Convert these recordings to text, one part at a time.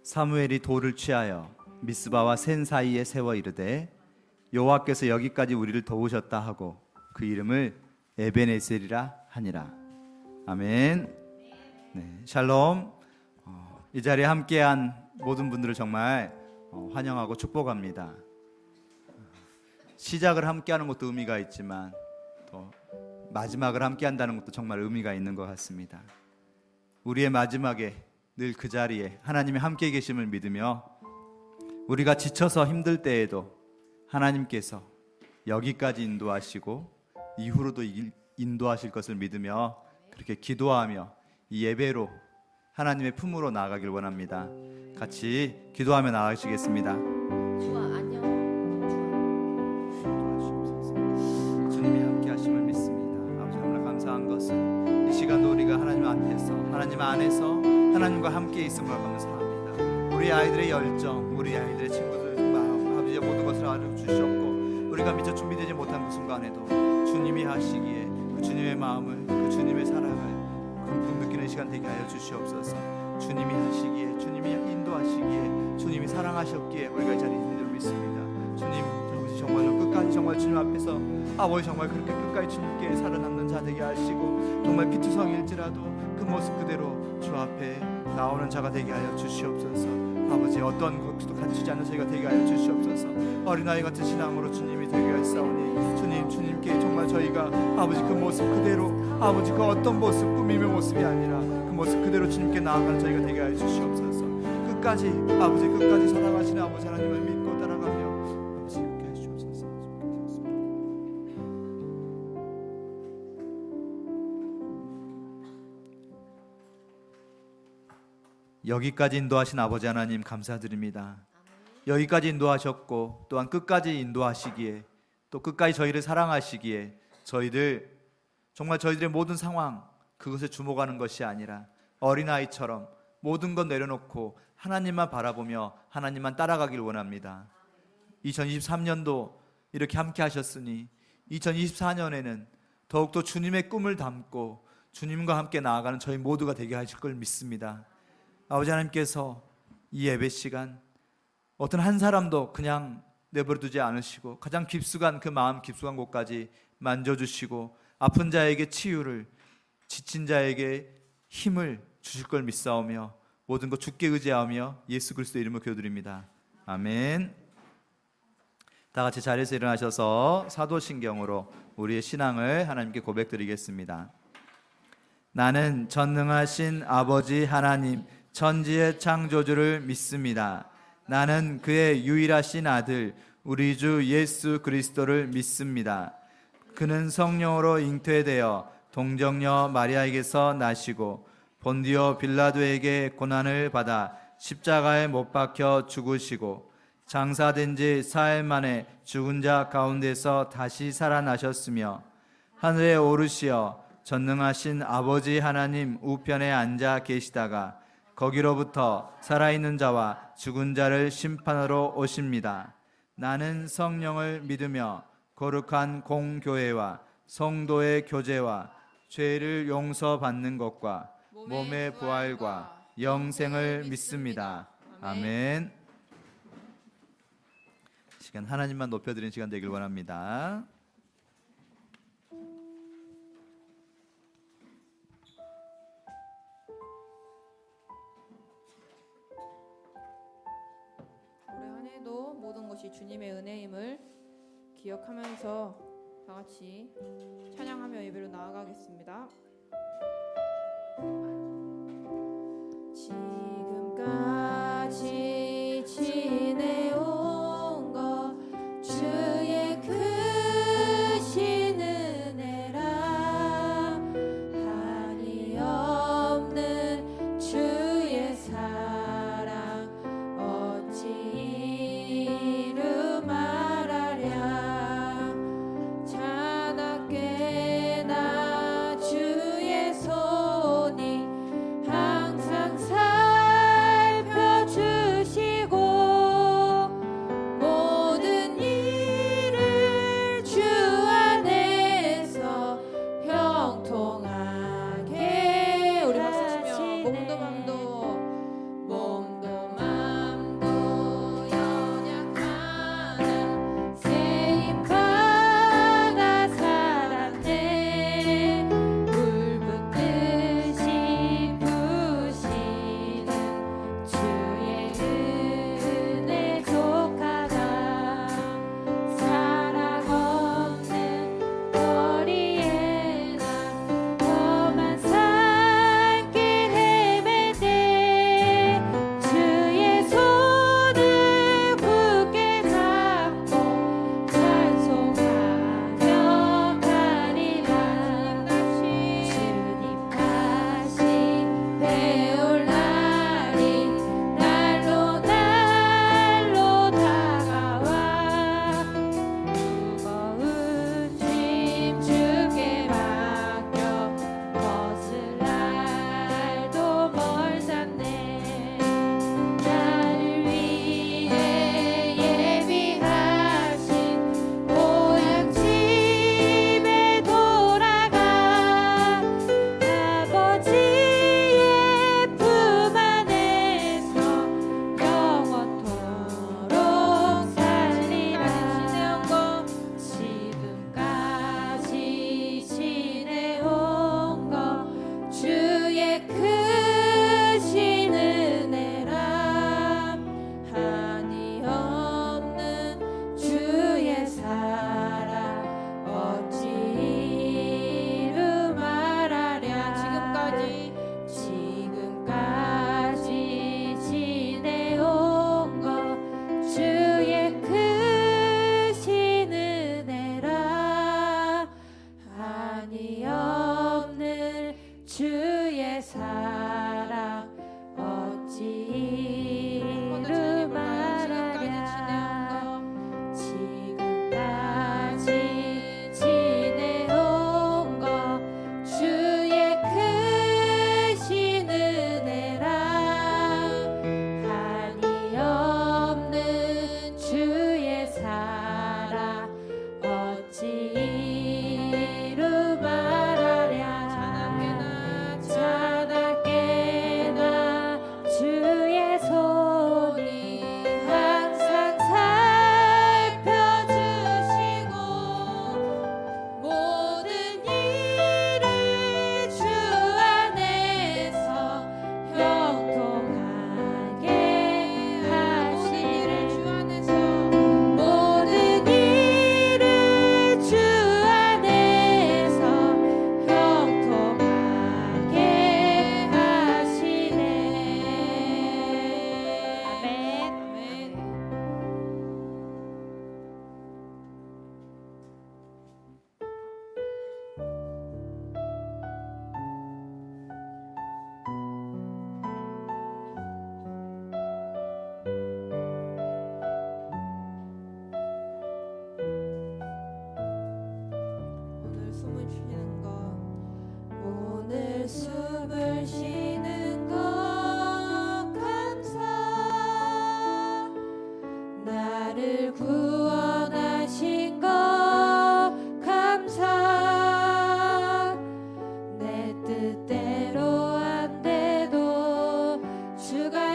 사무엘이 돌을 취하여 미스바와 센 사이에 세워 이르되 여호와께서 여기까지 우리를 도우셨다 하고 그 이름을 에베네셀이라 하니라. 아멘. 네, 샬롬. 이 자리에 함께한 모든 분들을 정말 환영하고 축복합니다. 시작을 함께하는 것도 의미가 있지만 또 마지막을 함께한다는 것도 정말 의미가 있는 것 같습니다. 우리의 마지막에 늘 그 자리에 하나님이 함께 계심을 믿으며 우리가 지쳐서 힘들 때에도 하나님께서 여기까지 인도하시고 이후로도 인도하실 것을 믿으며 그렇게 기도하며 이 예배로 하나님의 품으로 나아가길 원합니다. 같이 기도하며 나아가시겠습니다. 주아 안녕. 주님이 함께 하심을 믿습니다. 아버지, 너무나 감사한 것은 이 시간도 우리가 하나님 앞에서 하나님 안에서 하나님과 함께 있음을 감사합니다. 우리 아이들의 열정, 우리 아이들의 친구들 마음, 아버지의 모든 것을 알아주셨고 우리가 미처 준비되지 못한 그 순간에도 주님이 하시기에 그 주님의 마음을, 그 주님의 사랑을 듬뿍 느끼는 시간 되게 하여 주시옵소서. 주님이 하시기에, 주님이 인도하시기에, 주님이 사랑하셨기에 우리가 이 자리에 있는 줄 믿습니다. 주님, 아버지 정말로 끝까지 정말 주님 앞에서 아버지 정말 그렇게 끝까지 주님께 살아남는 자 되게 하시고 정말 피투성일지라도 그 모습 그대로 주 앞에 나오는 자가 되게 하여 주시옵소서. 아버지 어떤 것도 갖추지 않는 저희가 되게 하여 주시옵소서. 어린아이 같은 신앙으로 주님이 되게 하시사오니 주님께 정말 저희가 아버지 그 모습 그대로 아버지 그 어떤 모습 꾸밈의 모습이 아니라 그 모습 그대로 주님께 나아가는 저희가 되게 하여 주시옵소서. 끝까지 아버지 끝까지 사랑하시는 아버지 하나님을 믿고 따라가며 아버지 그렇게 해 주옵소서. 여기까지 인도하신 아버지 하나님 감사드립니다. 여기까지 인도하셨고 또한 끝까지 인도하시기에 또 끝까지 저희를 사랑하시기에 저희들 정말 저희들의 모든 상황 그것에 주목하는 것이 아니라 어린아이처럼 모든 것 내려놓고 하나님만 바라보며 하나님만 따라가길 원합니다. 2023년도 이렇게 함께 하셨으니 2024년에는 더욱더 주님의 꿈을 담고 주님과 함께 나아가는 저희 모두가 되게 하실 걸 믿습니다. 아버지 하나님께서 이 예배 시간 어떤 한 사람도 그냥 내버려두지 않으시고 가장 깊숙한 그 마음 깊숙한 곳까지 만져주시고 아픈 자에게 치유를, 지친 자에게 힘을 주실 걸 믿사오며 모든 것 주께 의지하며 예수 그리스도의 이름으로 기도드립니다. 아멘. 다 같이 자리에서 일어나셔서 사도신경으로 우리의 신앙을 하나님께 고백드리겠습니다. 나는 전능하신 아버지 하나님 천지의 창조주를 믿습니다. 나는 그의 유일하신 아들 우리 주 예수 그리스도를 믿습니다. 그는 성령으로 잉태되어 동정녀 마리아에게서 나시고 본디오 빌라도에게 고난을 받아 십자가에 못 박혀 죽으시고 장사된 지 사흘 만에 죽은 자 가운데서 다시 살아나셨으며 하늘에 오르시어 전능하신 아버지 하나님 우편에 앉아 계시다가 거기로부터 살아있는 자와 죽은 자를 심판하러 오십니다. 나는 성령을 믿으며 거룩한 공교회와 성도의 교제와 죄를 용서받는 것과 몸의 부활과 영생을 믿습니다. 아멘. 시간 하나님만 높여드리는 시간 되길 원합니다. 올해 한 해도 모든 것이 주님의 은혜임을 기억하면서 다 같이 찬양하며 예배로 나아가겠습니다. 지금까지 지내온 것 주의 크신 은혜라 한이 없는 주의 사랑 어찌 이루 말하랴 자나깨나 주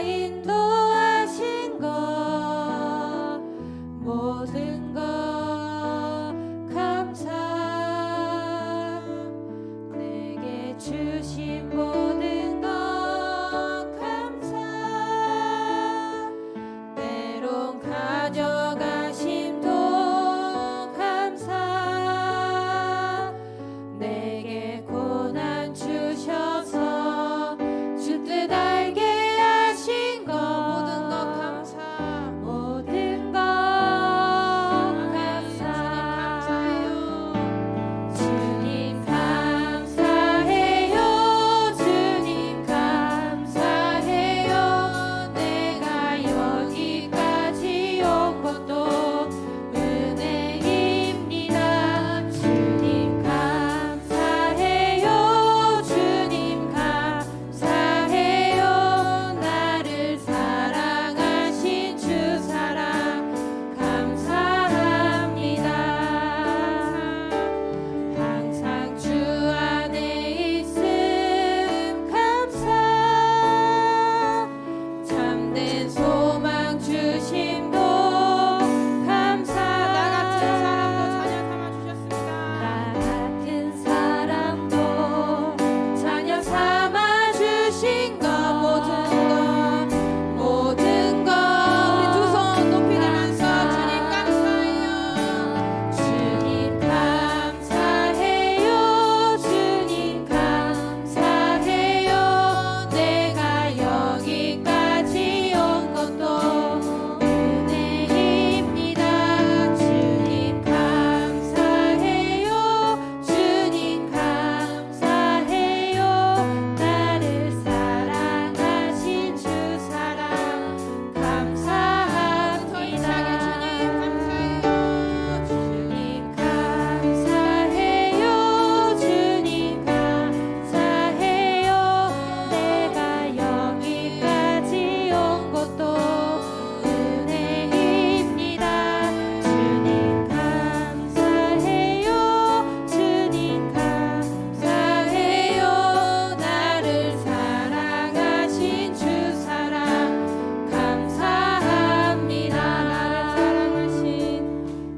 인도하신 것 모든 것 감사 내게 주신 모든 것 감사 때론 가져가심도 감사 내게 고난 주셔서 주 뜻 알게 하신 것 모든 것 감사 모든 것 감사해요 주님 감사해요 주님 감사해요 내가 여기까지 온 것도 은혜입니다 주님 감사해요 주님 감사해요 나를 사랑하신 주 사랑 감사합니다 항상 주 안에 있음 감사 참된 소망 주심도 감사 나 같은 사람도 자녀 삼아 주신 것 모든 것 우리 두 손 높이 들면서 주님 감사해요 주님 감사해요 주님 감사해요 내가 여기까지 온 것도 은혜입니다 주님 감사해요 주님 감사해요 나를 사랑하신 주 사랑 감사합니다 주님 감사해요 주님 감사해요 내가 여기까지 온 것도 은혜입니다 주님 감사해요 주님 감사해요 나를 사랑하신 주 사랑 감사합니다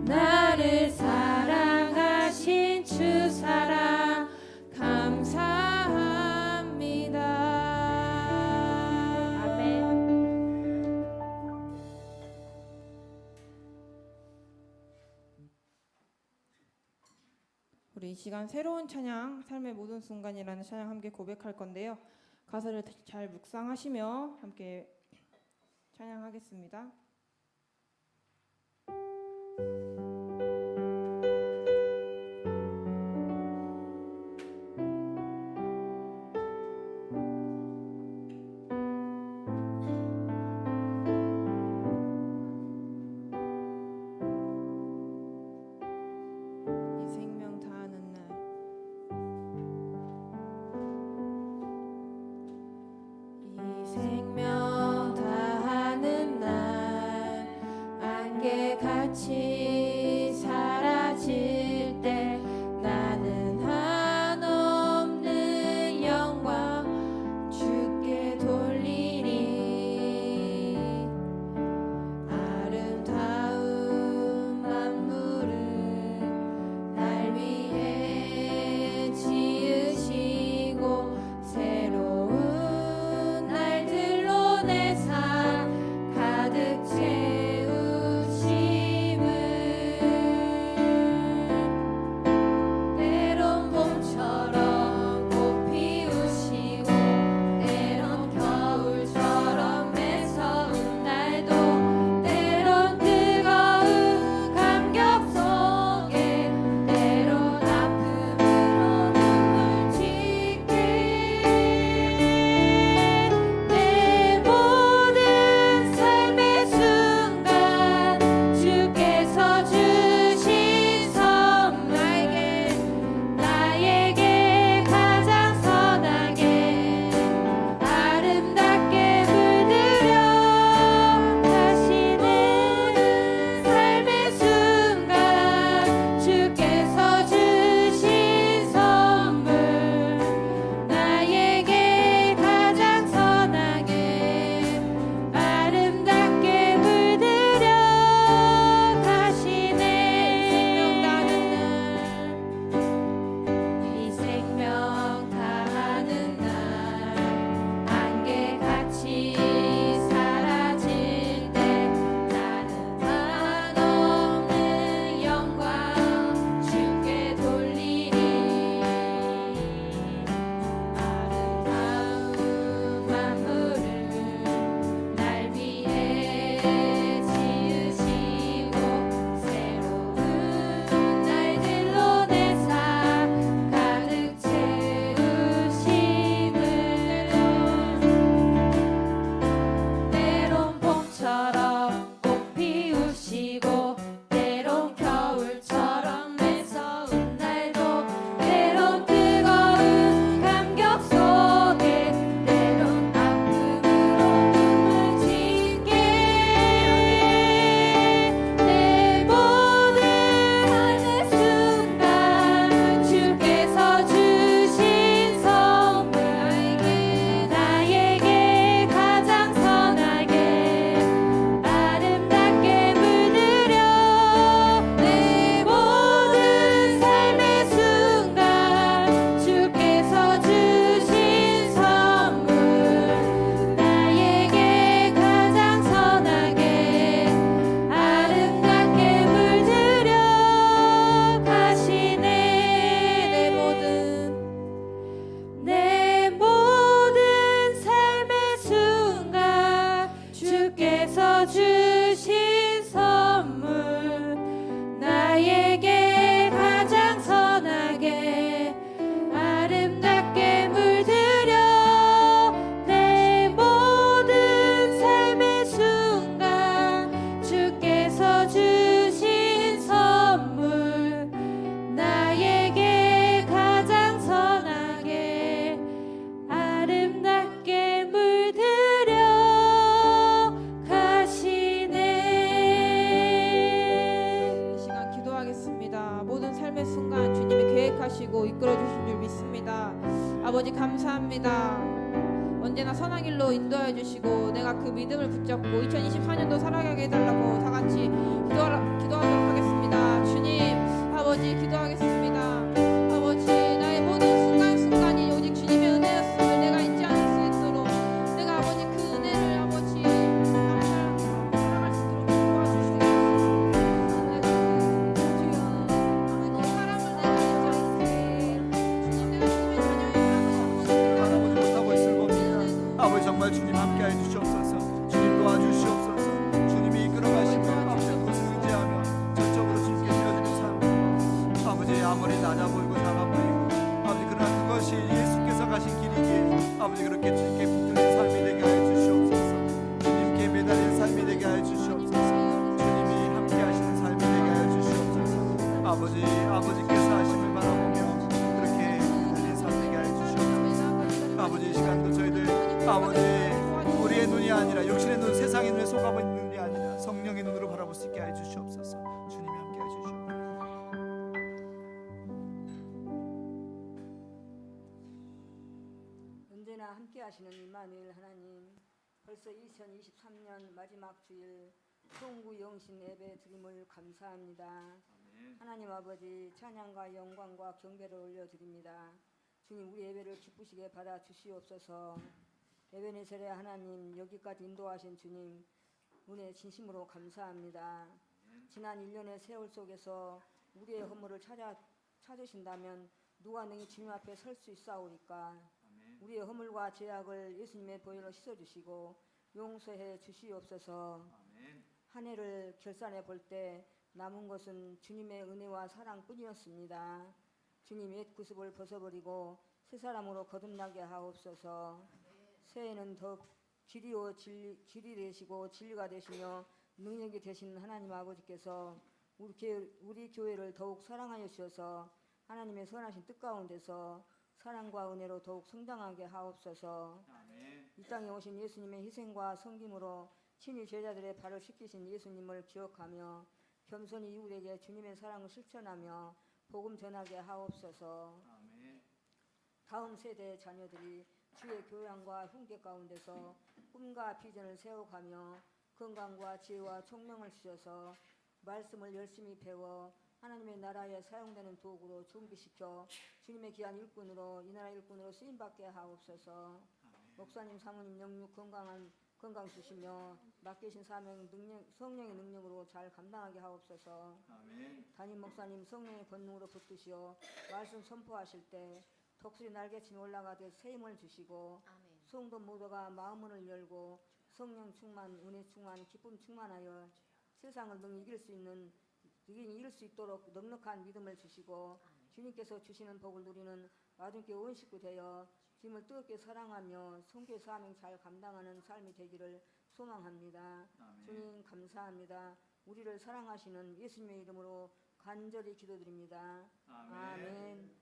나를 사랑하신 주 사랑 감사합니다 아멘 우리 이 시간 새로운 찬양 삶의 모든 순간이라는 찬양 함께 고백할 건데요. 가사를 잘 묵상하시며 함께 찬양하겠습니다. 이 생명 다하는 날 이 생명 다하는 날 안개같이 사라질 때 나는 한없는 영광 주께 돌리리 아름다운 만물을 날 위해 지으시고 새로운 날들로 내 삶 가득 채우심을 인도하여 주시고 내가 그 믿음을 붙잡고 2024년도 살아가게 해달라고 다 같이 기도하도록 하겠습니다. 주님 아버지 기도하겠습니다. 아버지 나의 모든 순간순간이 오직 주님의 은혜였음을 내가 잊지 않을 수 있도록 내가 아버지 그 은혜를 아버지 살아갈 수 있도록 도와주시겠습니다. 주여 아버지 사랑을 내가 잊지 않게 주님 내가 주님의 자녀이라고 바라보지 못하고 있을 겁니다. 아버지 정말 주님 함께하여 주시옵소서. 주님 도와주시옵소서. 주님이 이끌어가시고 아버지 그것을 의지하며 전적으로 주님께 드려지는 삶. 아버지 아무리 낮아 보이고 작아 보이고 아버지 그러나 그것이 예수께서 가신 길이기에 아버지 그렇게 주님께 붙들린 삶이 되게 하여 주시옵소서. 주님께 매달린 삶이 되게 하여 주시옵소서. 주님이 함께하시는 삶이 되게 하여 주시옵소서. 아버지께서 하심을 바라보며 그렇게 붙들린 삶 되게 하여 주시옵소서. 아버지 이 시간도 저희들 아버지 우리의 눈이 아니라 육신의 눈 세상의 눈에 속아버 있는 눈이 아니라 성령의 눈으로 바라볼 수 있게 하여 주시옵소서. 주님이 함께 하여 주시옵소서. 언제나 함께 하시는 임마누엘 하나님, 벌써 2023년 마지막 주일 송구 영신 예배 드림을 감사합니다. 하나님 아버지 찬양과 영광과 경배를 올려드립니다. 주님 우리 예배를 기쁘시게 받아 주시옵소서. 에베네셀의 하나님 여기까지 인도하신 주님 은혜 진심으로 감사합니다. 지난 1년의 세월 속에서 우리의 허물을 찾으신다면 누가 능히 주님 앞에 설 수 있사오리까. 우리의 허물과 죄악을 예수님의 보혈로 씻어주시고 용서해 주시옵소서. 한 해를 결산해 볼 때 남은 것은 주님의 은혜와 사랑뿐이었습니다. 주님 옛 구습을 벗어버리고 새 사람으로 거듭나게 하옵소서. 새해는 더욱 길이 되시고 진리가 되시며 능력이 되신 하나님 아버지께서 우리 교회를 더욱 사랑하여 주셔서 하나님의 선하신 뜻 가운데서 사랑과 은혜로 더욱 성장하게 하옵소서. 이 땅에 오신 예수님의 희생과 섬김으로 친히 제자들의 발을 씻기신 예수님을 기억하며 겸손히 이웃에게 주님의 사랑을 실천하며 복음 전하게 하옵소서. 다음 세대의 자녀들이 주의 교양과 훈계 가운데서 꿈과 비전을 세워가며 건강과 지혜와 총명을 주셔서 말씀을 열심히 배워 하나님의 나라에 사용되는 도구로 준비시켜 주님의 귀한 일꾼으로 이 나라 일꾼으로 쓰임받게 하옵소서. 목사님 사모님 영육 건강 주시며 맡기신 사명 성령의 능력으로 잘 감당하게 하옵소서. 담임 목사님 성령의 권능으로 붙드시어 말씀 선포하실 때 독수리 날개치며 올라가듯 새 힘을 주시고 성도 모두가 마음문을 열고 성령 충만, 은혜 충만, 기쁨 충만하여 세상을 능히 이길 수 있도록 넉넉한 믿음을 주시고 주님께서 주시는 복을 누리는 마중께 온 식구 되어 주님을 뜨겁게 사랑하며 성교의 사명 잘 감당하는 삶이 되기를 소망합니다. 주님 감사합니다. 우리를 사랑하시는 예수님의 이름으로 간절히 기도드립니다. 아멘.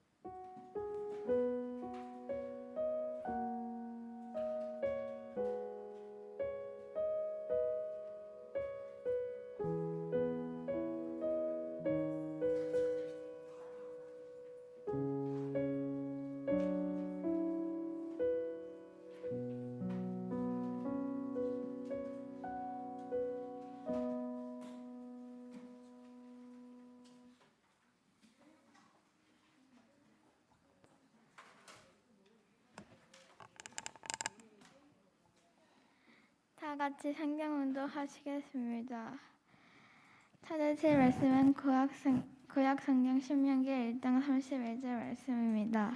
다 같이 성경운동 하시겠습니다. 찾으실 말씀은 구약 성경 신명기 1장 31절 말씀입니다.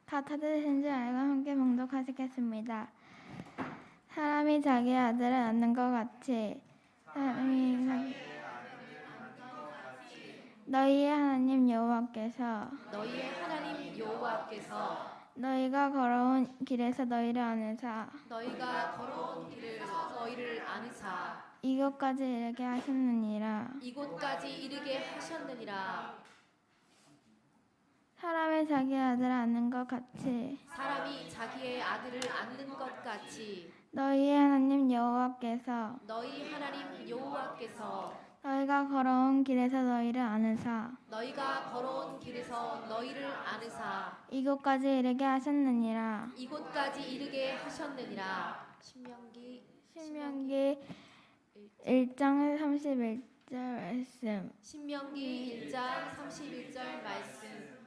다 찾으신 줄 알고 함께 봉독하시겠습니다. 사람이 자기 아들을 낳는 것 같이 너희의 하나님 여호와께서 너희가 걸어온 길에서 너희를 아느사 이곳까지 이르게 하셨느니라. 사람이 자기 아들을 낳는 것 같이 너희의 하나님 여호와께서 너희가 걸어온 길에서 너희를 아느사 너희가 걸어온 길에서 너희를 아느사 이곳까지 이르게 하셨느니라. 이곳까지 이르게 하셨느니라. 신명기 1장 31절 말씀. 신명기 1장 31절 말씀.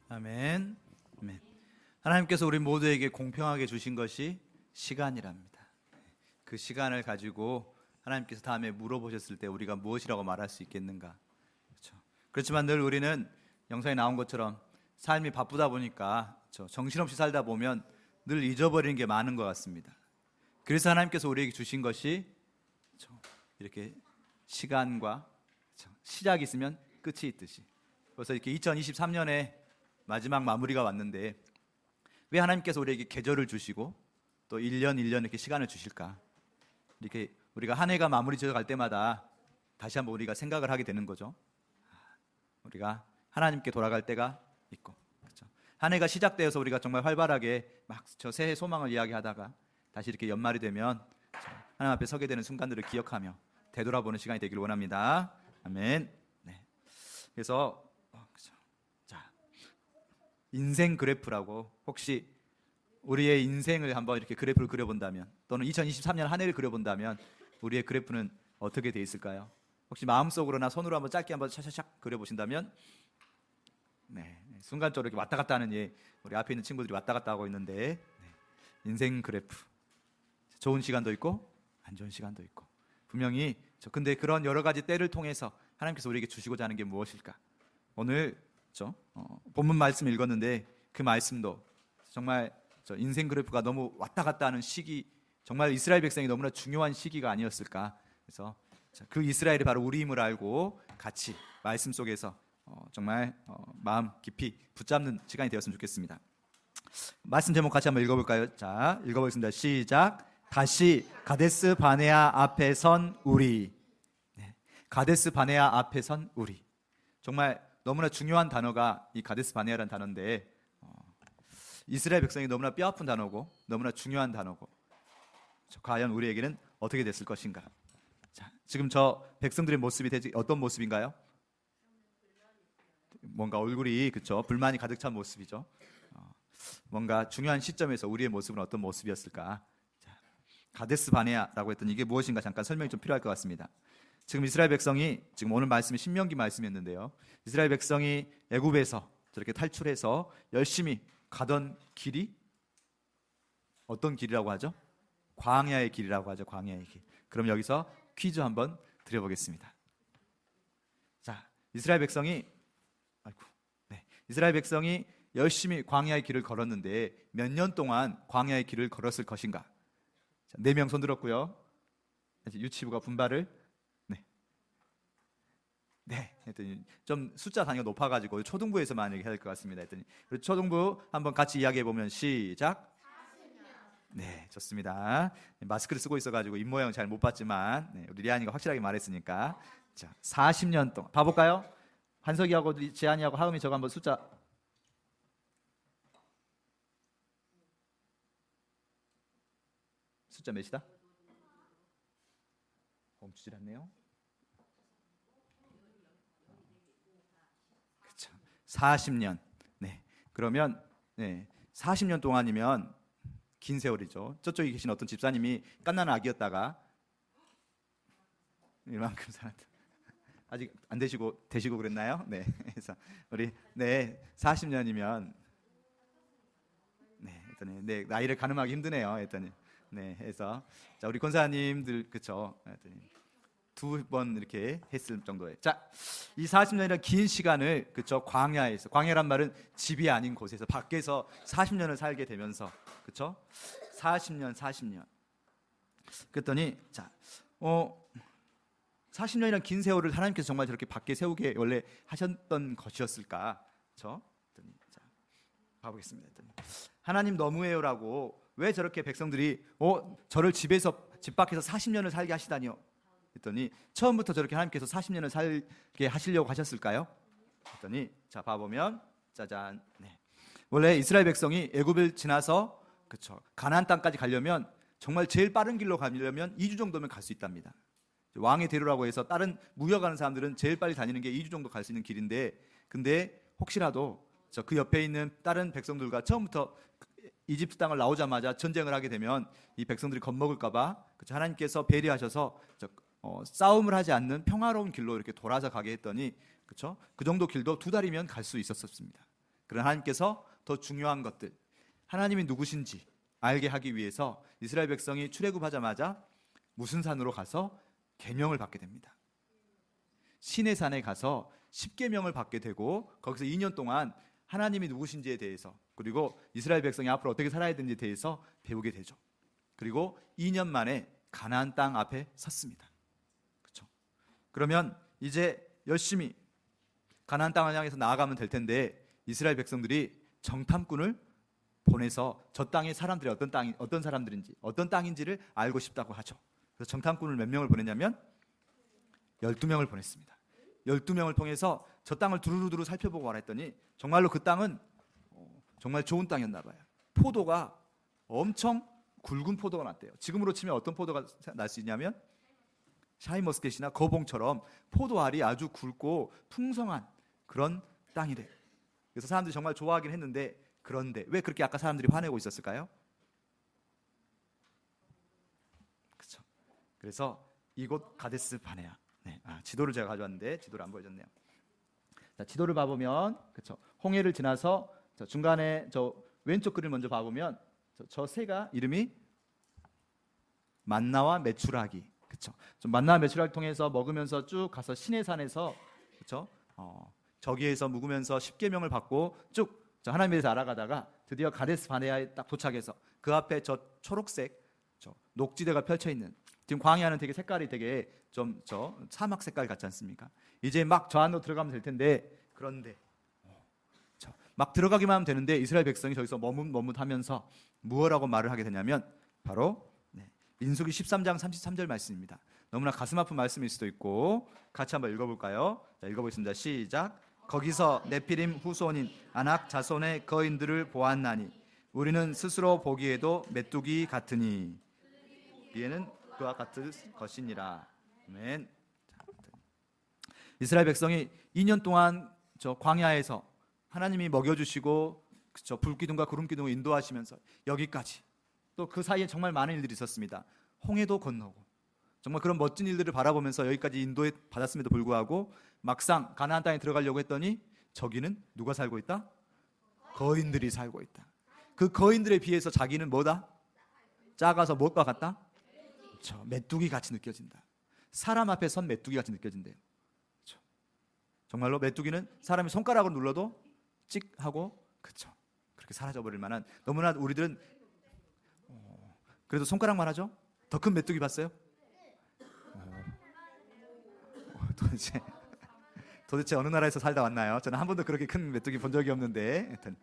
아멘. 아멘. 하나님께서 우리 모두에게 공평하게 주신 것이 시간이랍니다. 그 시간을 가지고 하나님께서 다음에 물어보셨을 때 우리가 무엇이라고 말할 수 있겠는가? 그렇죠. 그렇지만 늘 우리는 영상에 나온 것처럼 삶이 바쁘다 보니까 정신없이 살다 보면 늘 잊어버리는 게 많은 것 같습니다. 그래서 하나님께서 우리에게 주신 것이 이렇게 시간과 시작이 있으면 끝이 있듯이, 그래서 이렇게 2023년에 마지막 마무리가 왔는데 왜 하나님께서 우리에게 계절을 주시고 또 1년 1년 이렇게 시간을 주실까? 이렇게 우리가 한 해가 마무리 지어 갈 때마다 다시 한번 우리가 생각을 하게 되는 거죠. 우리가 하나님께 돌아갈 때가 있고, 그렇죠? 한 해가 시작되어서 우리가 정말 활발하게 막 저 새해 소망을 이야기하다가 다시 이렇게 연말이 되면 하나님 앞에 서게 되는 순간들을 기억하며 되돌아보는 시간이 되기를 원합니다. 아멘. 네. 그래서 자, 인생 그래프라고, 혹시 우리의 인생을 한번 이렇게 그래프를 그려본다면, 또는 2023년 한 해를 그려본다면 우리의 그래프는 어떻게 돼 있을까요? 혹시 마음속으로나 손으로 한번 짧게 한번 샤샤샥 그려보신다면, 네, 순간적으로 이렇게 왔다 갔다 하는 우리 앞에 있는 친구들이 왔다 갔다 하고 있는데 인생 그래프 좋은 시간도 있고 안 좋은 시간도 있고 분명히 근데 그런 여러 가지 때를 통해서 하나님께서 우리에게 주시고자 하는 게 무엇일까? 오늘 본문 말씀 읽었는데 그 말씀도 정말 인생 그래프가 너무 왔다 갔다 하는 시기 정말 이스라엘 백성이 너무나 중요한 시기가 아니었을까? 그래서 그 이스라엘이 바로 우리임을 알고 같이 말씀 속에서 정말 마음 깊이 붙잡는 시간이 되었으면 좋겠습니다. 말씀 제목 같이 한번 읽어볼까요? 자, 읽어보겠습니다. 시작. 다시 가데스 바네아 앞에 선 우리. 네, 가데스 바네아 앞에 선 우리. 정말 너무나 중요한 단어가 이 가데스 바네아라는 단어인데 이스라엘 백성이 너무나 뼈아픈 단어고 너무나 중요한 단어고 과연 우리에게는 어떻게 됐을 것인가? 자, 지금 저 백성들의 모습이 어떤 모습인가요? 뭔가 얼굴이 그렇죠 불만이 가득 찬 모습이죠. 뭔가 중요한 시점에서 우리의 모습은 어떤 모습이었을까? 자, 가데스 바네아라고 했더니 이게 무엇인가 잠깐 설명이 좀 필요할 것 같습니다. 지금 이스라엘 백성이 지금 오늘 말씀이 신명기 말씀이었는데요. 이스라엘 백성이 애굽에서 저렇게 탈출해서 열심히 가던 길이 어떤 길이라고 하죠? 광야의 길이라고 하죠. 광야의 길. 그럼 여기서 퀴즈 한번 드려보겠습니다. 자, 이스라엘 백성이 열심히 광야의 길을 걸었는데 몇 년 동안 광야의 길을 걸었을 것인가? 자, 4명 손 들었고요. 유치부가 분발을 했더니 좀 숫자 단위가 높아가지고 초등부에서만 얘기해야 될 것 같습니다. 했더니 우리 초등부 한번 같이 이야기해 보면 시작. 네, 좋습니다. 마스크를 쓰고 있어가지고 입 모양 잘 못 봤지만 우리 리안이가 확실하게 말했으니까 자 40년 동안 봐볼까요? 한석이하고 재한이하고 하음이 저거 한번 숫자 몇이다? 멈추질 않네요. 그렇죠. 40년. 네. 그러면 40년 동안이면 긴 세월이죠. 저쪽에 계신 어떤 집사님이 갓난 아기였다가 이만큼 살았다. 아직 안 되시고 그랬나요? 네. 그래서 우리 40년이면 했더니 나이를 가늠하기 힘드네요. 했더니 해서 자 우리 권사님들 그쵸? 했더니 2번 이렇게 했을 정도에 자 이 40년이라는 긴 시간을 그쵸 광야에서 광야란 말은 집이 아닌 곳에서 밖에서 40년을 살게 되면서 그쵸 40년 그랬더니 자 40년이란 긴 세월을 하나님께서 정말 저렇게 밖에 세우게 원래 하셨던 것이었을까? 그렇죠? 자, 가보겠습니다. 하나님 너무해요라고 왜 저렇게 백성들이 저를 집 밖에서 40년을 살게 하시다니요? 했더니 처음부터 저렇게 하나님께서 40년을 살게 하시려고 하셨을까요? 했더니 자 봐보면 짜잔. 원래 이스라엘 백성이 애굽을 지나서 그렇죠 가나안 땅까지 가려면 정말 제일 빠른 길로 가려면 2주 정도면 갈 수 있답니다. 왕의 대로라고 해서 다른 무역하는 사람들은 제일 빨리 다니는 게 2주 정도 갈 수 있는 길인데 근데 혹시라도 그 옆에 있는 다른 백성들과 처음부터 이집트 땅을 나오자마자 전쟁을 하게 되면 이 백성들이 겁먹을까 봐 하나님께서 배려하셔서 싸움을 하지 않는 평화로운 길로 이렇게 돌아서 가게 했더니 그렇죠? 그 정도 길도 2달이면 갈 수 있었습니다. 그러나 하나님께서 더 중요한 것들 하나님이 누구신지 알게 하기 위해서 이스라엘 백성이 출애굽하자마자 무슨 산으로 가서 계명을 받게 됩니다. 시내산에 가서 10계명을 받게 되고 거기서 2년 동안 하나님이 누구신지에 대해서 그리고 이스라엘 백성이 앞으로 어떻게 살아야 되는지에 대해서 배우게 되죠. 그리고 2년 만에 가나안 땅 앞에 섰습니다. 그렇죠? 그러면 이제 열심히 가나안 땅을 향해서 나아가면 될 텐데 이스라엘 백성들이 정탐꾼을 보내서 저 땅의 사람들이 어떤 사람들인지 어떤 땅인지를 알고 싶다고 하죠. 그래서 정탐꾼을 몇 명을 보냈냐면 12명을 보냈습니다. 12명을 통해서 저 땅을 두루두루 살펴보고 와라 했더니 정말로 그 땅은 정말 좋은 땅이었나 봐요. 포도가 엄청 굵은 포도가 났대요. 지금으로 치면 어떤 포도가 날 수 있냐면 샤인머스켓이나 거봉처럼 포도알이 아주 굵고 풍성한 그런 땅이래. 그래서 사람들이 정말 좋아하긴 했는데 그런데 왜 그렇게 아까 사람들이 화내고 있었을까요? 그렇죠. 그래서 이곳 가데스 바네아. 지도를 제가 가져왔는데 지도를 안 보여줬네요. 자, 지도를 봐보면 그렇죠. 홍해를 지나서 중간에 저 왼쪽 그림을 먼저 봐보면 저 새가 이름이 만나와 메추라기. 그렇죠. 만나와 메추라기 통해서 먹으면서 쭉 가서 시내산에서 그렇죠. 저기에서 묵으면서 십계명을 받고 쭉 하나님에 대해서 알아가다가 드디어 가데스 바네아에 딱 도착해서 그 앞에 저 초록색 녹지대가 펼쳐 있는, 지금 광야는 되게 색깔이 되게 좀 사막 색깔 같지 않습니까? 이제 막 저 안으로 들어가면 될 텐데, 그런데 막 들어가기만 하면 되는데 이스라엘 백성이 저기서 머뭇머뭇하면서 무엇라고 말을 하게 되냐면 바로 민수기 13장 33절 말씀입니다. 너무나 가슴 아픈 말씀일 수도 있고 같이 한번 읽어볼까요? 자, 읽어보겠습니다. 시작. 거기서 네피림 후손인 아낙 자손의 거인들을 보았나니 우리는 스스로 보기에도 메뚜기 같으니 이에는 그와 같을 것이니라. 아멘. 이스라엘 백성이 2년 동안 저 광야에서 하나님이 먹여주시고 저 불기둥과 구름기둥을 인도하시면서 여기까지, 또 그 사이에 정말 많은 일들이 있었습니다. 홍해도 건너고 정말 그런 멋진 일들을 바라보면서 여기까지 인도에 받았음에도 불구하고 막상 가나안 땅에 들어가려고 했더니 저기는 누가 살고 있다? 거인들이 살고 있다. 그 거인들에 비해서 자기는 뭐다? 작아서 무엇과 같다? 그렇죠. 메뚜기 같이 느껴진다. 사람 앞에 선 메뚜기 같이 느껴진대요. 그렇죠. 정말로 메뚜기는 사람이 손가락으로 눌러도 찍 하고 그렇죠. 그렇게 사라져버릴 만한, 너무나 우리들은 그래도 손가락만 하죠? 더 큰 메뚜기 봤어요? 도대체 어느 나라에서 살다 왔나요? 저는 한 번도 그렇게 큰 메뚜기 본 적이 없는데, 하여튼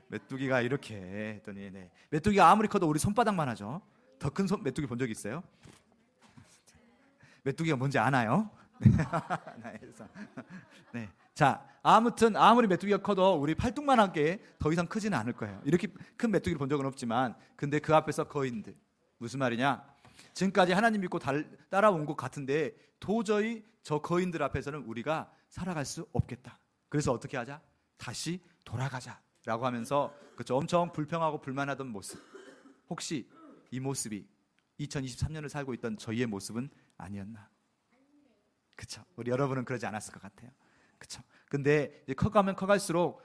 메뚜기가 이렇게 했더니 메뚜기가 아무리 커도 우리 손바닥만 하죠. 더 큰 메뚜기 본 적이 있어요? 메뚜기가 뭔지 아나요? 네. 자, 아무튼 아무리 메뚜기가 커도 우리 팔뚝만한 게 더 이상 크지는 않을 거예요. 이렇게 큰 메뚜기를 본 적은 없지만, 근데 그 앞에서 거인들, 무슨 말이냐? 지금까지 하나님 믿고 따라온 것 같은데 도저히 저 거인들 앞에서는 우리가 살아갈 수 없겠다. 그래서 어떻게 하자? 다시 돌아가자라고 하면서 그렇죠. 엄청 불평하고 불만하던 모습, 혹시 이 모습이 2023년을 살고 있던 저희의 모습은 아니었나? 그렇죠. 우리 여러분은 그러지 않았을 것 같아요. 그렇죠. 근데 이제 커가면 커갈수록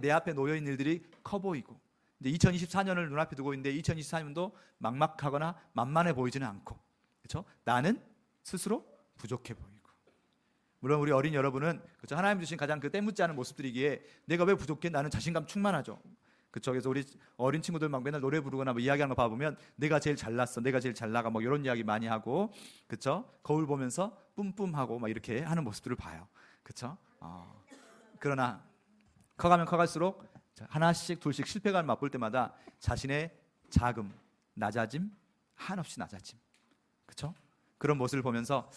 내 앞에 놓여 있는 일들이 커 보이고, 이제 2024년을 눈앞에 두고 있는데 2024년도 막막하거나 만만해 보이지는 않고, 그렇죠. 나는 스스로 부족해 보이고. 물론 우리 어린 여러분은 그렇죠. 하나님 주신 가장 그 때묻지 않은 모습들이기에 내가 왜 부족해? 나는 자신감 충만하죠. 그렇죠. 그래서 우리 어린 친구들 막 맨날 노래 부르거나 뭐 이야기하는 거 봐보면 내가 제일 잘났어, 내가 제일 잘 나가, 뭐 이런 이야기 많이 하고, 그렇죠. 거울 보면서 뿜뿜하고 막 이렇게 하는 모습들을 봐요. 그렇죠. 그러나 커가면 커갈수록 하나씩 둘씩 실패감을 맛볼 때마다 자신의 자금, 낮아짐, 한없이 낮아짐, 그렇죠. 그런 모습을 보면서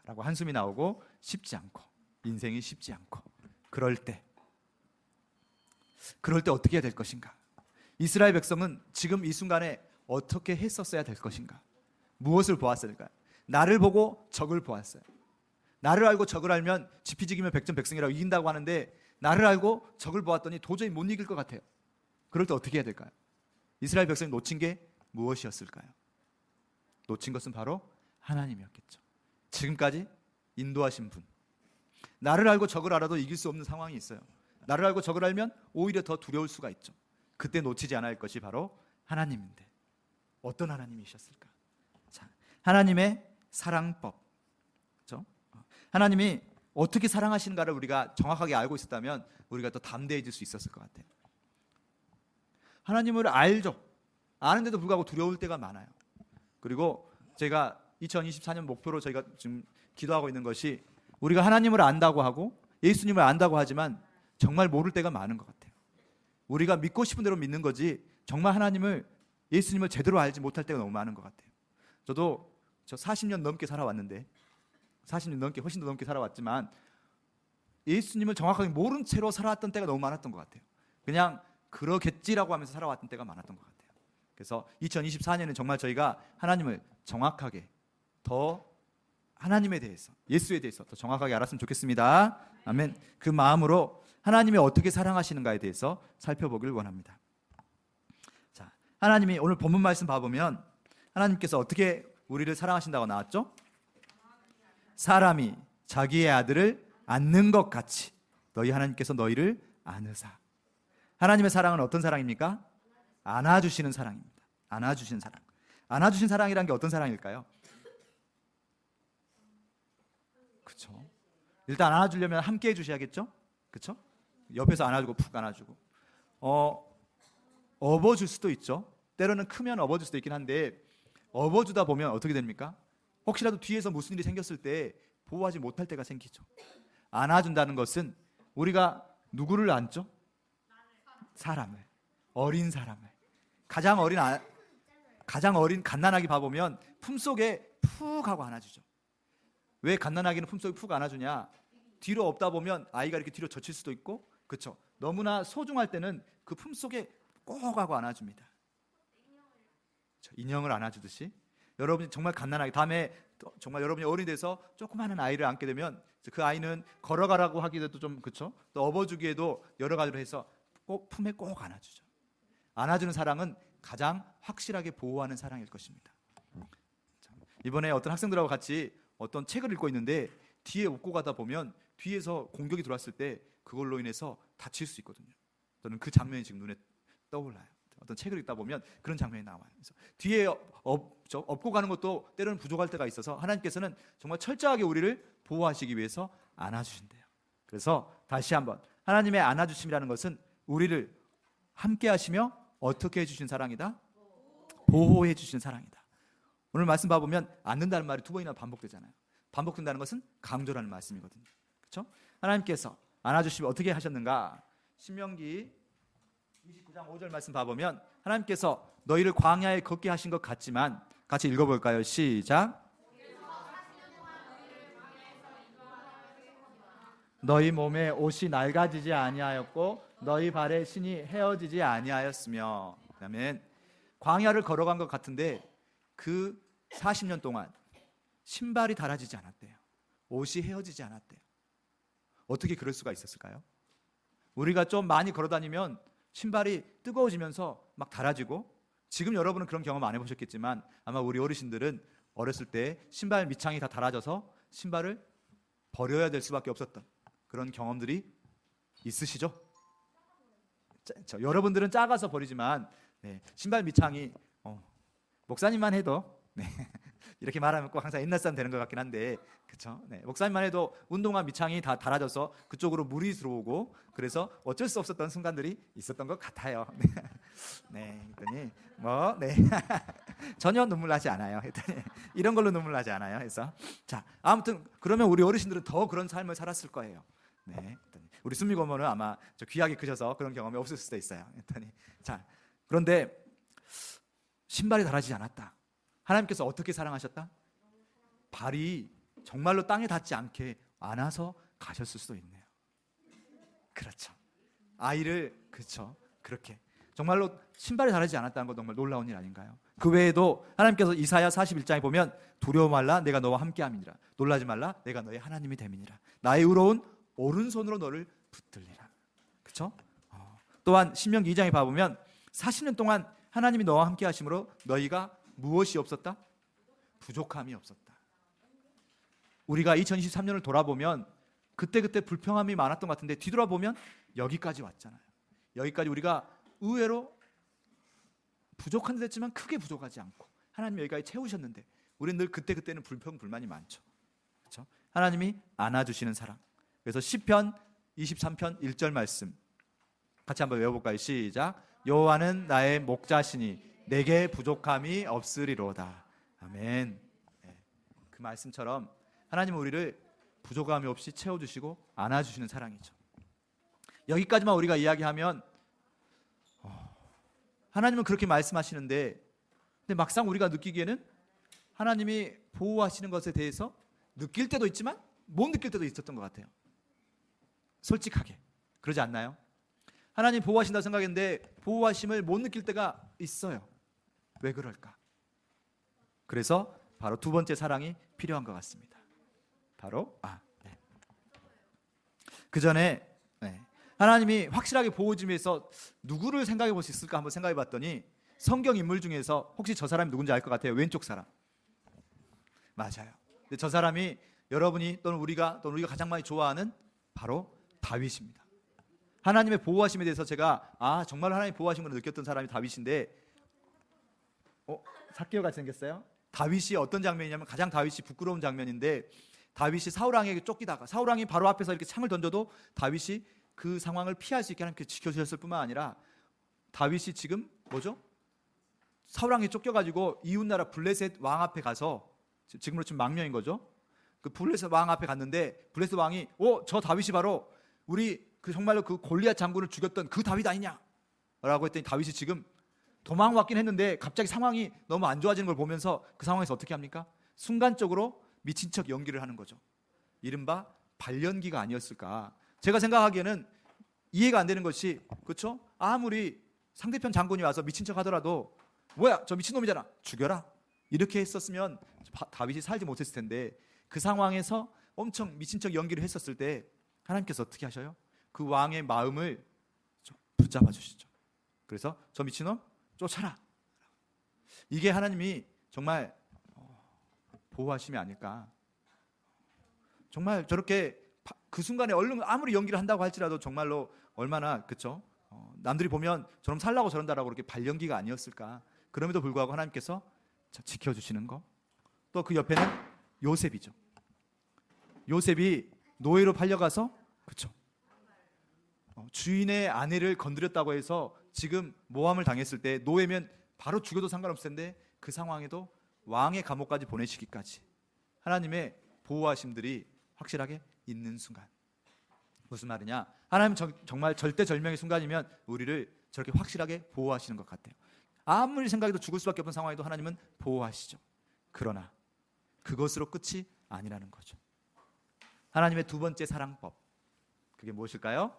라고 한숨이 나오고, 쉽지 않고, 인생이 쉽지 않고, 그럴 때 어떻게 해야 될 것인가? 이스라엘 백성은 지금 이 순간에 어떻게 했었어야 될 것인가? 무엇을 보았어야 될까요? 나를 보고 적을 보았어요. 나를 알고 적을 알면 지피지기면 백전백승이라고 이긴다고 하는데, 나를 알고 적을 보았더니 도저히 못 이길 것 같아요. 그럴 때 어떻게 해야 될까요? 이스라엘 백성이 놓친 게 무엇이었을까요? 놓친 것은 바로 하나님이었겠죠. 지금까지 인도하신 분. 나를 알고 적을 알아도 이길 수 없는 상황이 있어요. 나를 알고 적을 알면 오히려 더 두려울 수가 있죠. 그때 놓치지 않아야 할 것이 바로 하나님인데, 어떤 하나님이셨을까? 자, 하나님의 사랑법, 그렇죠? 하나님이 어떻게 사랑하시는가를 우리가 정확하게 알고 있었다면 우리가 더 담대해질 수 있었을 것 같아요. 하나님을 알죠. 아는데도 불구하고 두려울 때가 많아요. 그리고 제가 2024년 목표로 저희가 지금 기도하고 있는 것이, 우리가 하나님을 안다고 하고 예수님을 안다고 하지만 정말 모를 때가 많은 것 같아요. 우리가 믿고 싶은 대로 믿는 거지 정말 하나님을, 예수님을 제대로 알지 못할 때가 너무 많은 것 같아요. 저 40년 넘게 살아왔는데, 40년 넘게, 훨씬 더 넘게 살아왔지만 예수님을 정확하게 모른 채로 살아왔던 때가 너무 많았던 것 같아요. 그냥 그러겠지라고 하면서 살아왔던 때가 많았던 것 같아요. 그래서 2024년은 정말 저희가 하나님을 정확하게, 더 하나님에 대해서, 예수에 대해서 더 정확하게 알았으면 좋겠습니다. 아멘. 그 마음으로 하나님이 어떻게 사랑하시는가에 대해서 살펴보길 원합니다. 자, 하나님이 오늘 본문 말씀 봐보면 하나님께서 어떻게 우리를 사랑하신다고 나왔죠? 사람이 자기의 아들을 안는 것 같이 너희 하나님께서 너희를 안으사. 하나님의 사랑은 어떤 사랑입니까? 안아주시는 사랑입니다. 안아주시는 사랑. 안아주신 사랑이란 게 어떤 사랑일까요? 그렇죠. 일단 안아주려면 함께 해주셔야겠죠. 그렇죠? 옆에서 안아주고 푹 안아주고 업어줄 수도 있죠. 때로는 크면 업어줄 수도 있긴 한데 업어주다 보면 어떻게 됩니까? 혹시라도 뒤에서 무슨 일이 생겼을 때 보호하지 못할 때가 생기죠. 안아준다는 것은 우리가 누구를 안죠? 사람을, 어린 사람을. 가장 어린 갓난아기 봐보면 품속에 푹 하고 안아주죠. 왜 갓난아기는 품속에 푹 안아주냐? 뒤로 업다 보면 아이가 이렇게 뒤로 젖힐 수도 있고, 그렇죠. 너무나 소중할 때는 그 품속에 꼭 하고 안아줍니다. 인형을 안아주듯이 여러분이 정말 갓난아기, 다음에 정말 여러분이 어른이 돼서 조그마한 아이를 안게 되면 그 아이는 걸어가라고 하기에도 좀, 그렇죠. 또 업어주기에도 여러 가지로 해서 꼭 품에 꼭 안아주죠. 안아주는 사랑은 가장 확실하게 보호하는 사랑일 것입니다. 이번에 어떤 학생들하고 같이 어떤 책을 읽고 있는데 뒤에 웃고 가다 보면 뒤에서 공격이 들어왔을 때 그걸로 인해서 다칠 수 있거든요. 저는 그 장면이 지금 눈에 떠올라요. 어떤 책을 읽다 보면 그런 장면이 나와요. 그래서 뒤에 업고 가는 것도 때로는 부족할 때가 있어서 하나님께서는 정말 철저하게 우리를 보호하시기 위해서 안아주신대요. 그래서 다시 한번 하나님의 안아주심이라는 것은 우리를 함께 하시며 어떻게 해주신 사랑이다? 보호해 주신 사랑이다. 오늘 말씀 봐보면 안는다는 말이 두 번이나 반복되잖아요. 반복된다는 것은 강조라는 말씀이거든요. 그렇죠? 하나님께서 안아주시면 어떻게 하셨는가? 신명기 29장 5절 말씀 봐보면 하나님께서 너희를 광야에 걷게 하신 것 같지만, 같이 읽어볼까요? 시작. 너희 몸에 옷이 낡아지지 아니하였고 너희 발에 신이 헤어지지 아니하였으며. 그다음에 광야를 걸어간 것 같은데 그 40년 동안 신발이 닳아지지 않았대요. 옷이 헤어지지 않았대요. 어떻게 그럴 수가 있었을까요? 우리가 좀 많이 걸어다니면 신발이 뜨거워지면서 막 닳아지고, 지금 여러분은 그런 경험 안 해보셨겠지만 아마 우리 어르신들은 어렸을 때 신발 밑창이 다 닳아져서 신발을 버려야 될 수밖에 없었던 그런 경험들이 있으시죠? 여러분들은 작아서 버리지만 신발 밑창이 목사님만 해도 이렇게 말하면 꼭 항상 옛날 사람 되는 것 같긴 한데, 그렇죠? 목사님만 해도 운동화 밑창이 다 닳아져서 그쪽으로 물이 들어오고 그래서 어쩔 수 없었던 순간들이 있었던 것 같아요. 그랬더니 전혀 눈물 나지 않아요. 했더니 이런 걸로 눈물 나지 않아요. 그래서 자, 아무튼 그러면 우리 어르신들은 더 그런 삶을 살았을 거예요. 우리 순미 고모는 아마 귀하게 크셔서 그런 경험이 없을 수도 있어요. 했더니 자, 그런데 신발이 닳아지지 않았다. 하나님께서 어떻게 사랑하셨다? 발이 정말로 땅에 닿지 않게 안아서 가셨을 수도 있네요. 그렇죠. 아이를, 그렇죠, 그렇게 정말로 신발이 닳아지지 않았다는 건 정말 놀라운 일 아닌가요? 그 외에도 하나님께서 이사야 41장에 보면 두려워 말라 내가 너와 함께함이니라, 놀라지 말라 내가 너의 하나님이 됨이니라, 나의 의로운 오른손으로 너를 붙들리라. 그렇죠? 또한 신명기 2장에 봐보면 40년 동안 하나님이 너와 함께 하심으로 너희가 무엇이 없었다? 부족함이 없었다. 우리가 2023년을 돌아보면 그때 불평함이 많았던 것 같은데 뒤돌아보면 여기까지 왔잖아요. 여기까지 우리가 의외로 부족한 듯 했지만 크게 부족하지 않고 하나님이 여기까지 채우셨는데 우리는 늘 그때는 불평 불만이 많죠. 그렇죠? 하나님이 안아주시는 사랑. 그래서 시편 23편 1절 말씀 같이 한번 외워볼까요? 시작. 여호와는 나의 목자시니 내게 부족함이 없으리로다. 아멘. 그 말씀처럼 하나님은 우리를 부족함이 없이 채워주시고 안아주시는 사랑이죠. 여기까지만 우리가 이야기하면 하나님은 그렇게 말씀하시는데, 근데 막상 우리가 느끼기에는 하나님이 보호하시는 것에 대해서 느낄 때도 있지만 못 느낄 때도 있었던 것 같아요. 솔직하게 그러지 않나요? 하나님 보호하신다고 생각했는데 보호하심을 못 느낄 때가 있어요. 왜 그럴까? 그래서 바로 두 번째 사랑이 필요한 것 같습니다. 바로 그 전에 하나님이 확실하게 보호하기 위해서 누구를 생각해 볼 수 있을까 한번 생각해 봤더니 성경 인물 중에서 혹시 저 사람이 누군지 알 것 같아요. 왼쪽 사람. 맞아요. 근데 저 사람이 여러분이 또는 우리가 가장 많이 좋아하는 바로 다윗입니다. 하나님의 보호하심에 대해서 제가 정말로 하나님 보호하신 걸 느꼈던 사람이 다윗인데, 삭개오 같이 생겼어요. 다윗이 어떤 장면이냐면 가장 다윗이 부끄러운 장면인데, 다윗이 사울왕에게 쫓기다가 사울왕이 바로 앞에서 이렇게 창을 던져도 다윗이 그 상황을 피할 수 있게 하나님께 지켜주셨을 뿐만 아니라, 다윗이 지금 뭐죠? 사울왕이 쫓겨가지고 이웃나라 블레셋 왕 앞에 가서, 지금으로 치면 망명인 거죠. 그 블레셋 왕 앞에 갔는데 블레셋 왕이 저 다윗이 바로 우리 정말로 그 골리앗 장군을 죽였던 그 다윗 아니냐? 라고 했더니 다윗이 지금 도망왔긴 했는데 갑자기 상황이 너무 안 좋아지는 걸 보면서 그 상황에서 어떻게 합니까? 순간적으로 미친 척 연기를 하는 거죠. 이른바 발연기가 아니었을까. 제가 생각하기에는 이해가 안 되는 것이, 그렇죠? 아무리 상대편 장군이 와서 미친 척 하더라도 뭐야 저 미친놈이잖아 죽여라 이렇게 했었으면 다윗이 살지 못했을 텐데, 그 상황에서 엄청 미친 척 연기를 했었을 때 하나님께서 어떻게 하셔요? 그 왕의 마음을 붙잡아 주시죠. 그래서 저 미친놈 쫓아라. 이게 하나님이 정말 보호하심이 아닐까. 정말 저렇게 그 순간에 얼른 아무리 연기를 한다고 할지라도 정말로 얼마나, 그렇죠? 남들이 보면 저럼 살라고 저런다라고 그렇게 발연기가 아니었을까. 그럼에도 불구하고 하나님께서 지켜주시는 거. 또 그 옆에는 요셉이죠. 요셉이 노예로 팔려가서, 그렇죠? 주인의 아내를 건드렸다고 해서 지금 모함을 당했을 때 노예면 바로 죽여도 상관없을 텐데 그 상황에도 왕의 감옥까지 보내시기까지 하나님의 보호하심들이 확실하게 있는 순간. 무슨 말이냐? 하나님 정말 절대절명의 순간이면 우리를 저렇게 확실하게 보호하시는 것 같아요. 아무리 생각해도 죽을 수밖에 없는 상황에도 하나님은 보호하시죠. 그러나 그것으로 끝이 아니라는 거죠. 하나님의 두 번째 사랑법, 그게 무엇일까요?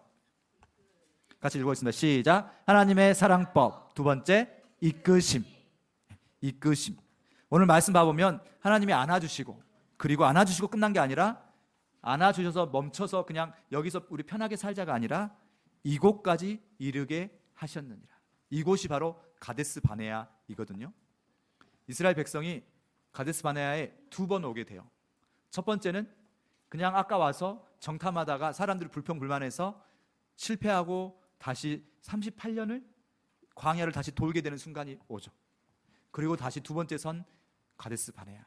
같이 읽어보겠습니다. 시작. 하나님의 사랑법 두 번째, 이끄심. 이끄심. 오늘 말씀 봐보면 하나님이 안아주시고, 그리고 안아주시고 끝난 게 아니라 안아주셔서 멈춰서 그냥 여기서 우리 편하게 살자가 아니라 이곳까지 이르게 하셨느니라. 이곳이 바로 가데스 바네아이거든요. 이스라엘 백성이 가데스 바네아에 두 번 오게 돼요. 첫 번째는 그냥 아까 와서 정탐하다가 사람들이 불평불만해서 실패하고 다시 38년을 광야를 다시 돌게 되는 순간이 오죠. 그리고 다시 두 번째 선 가데스 바네아.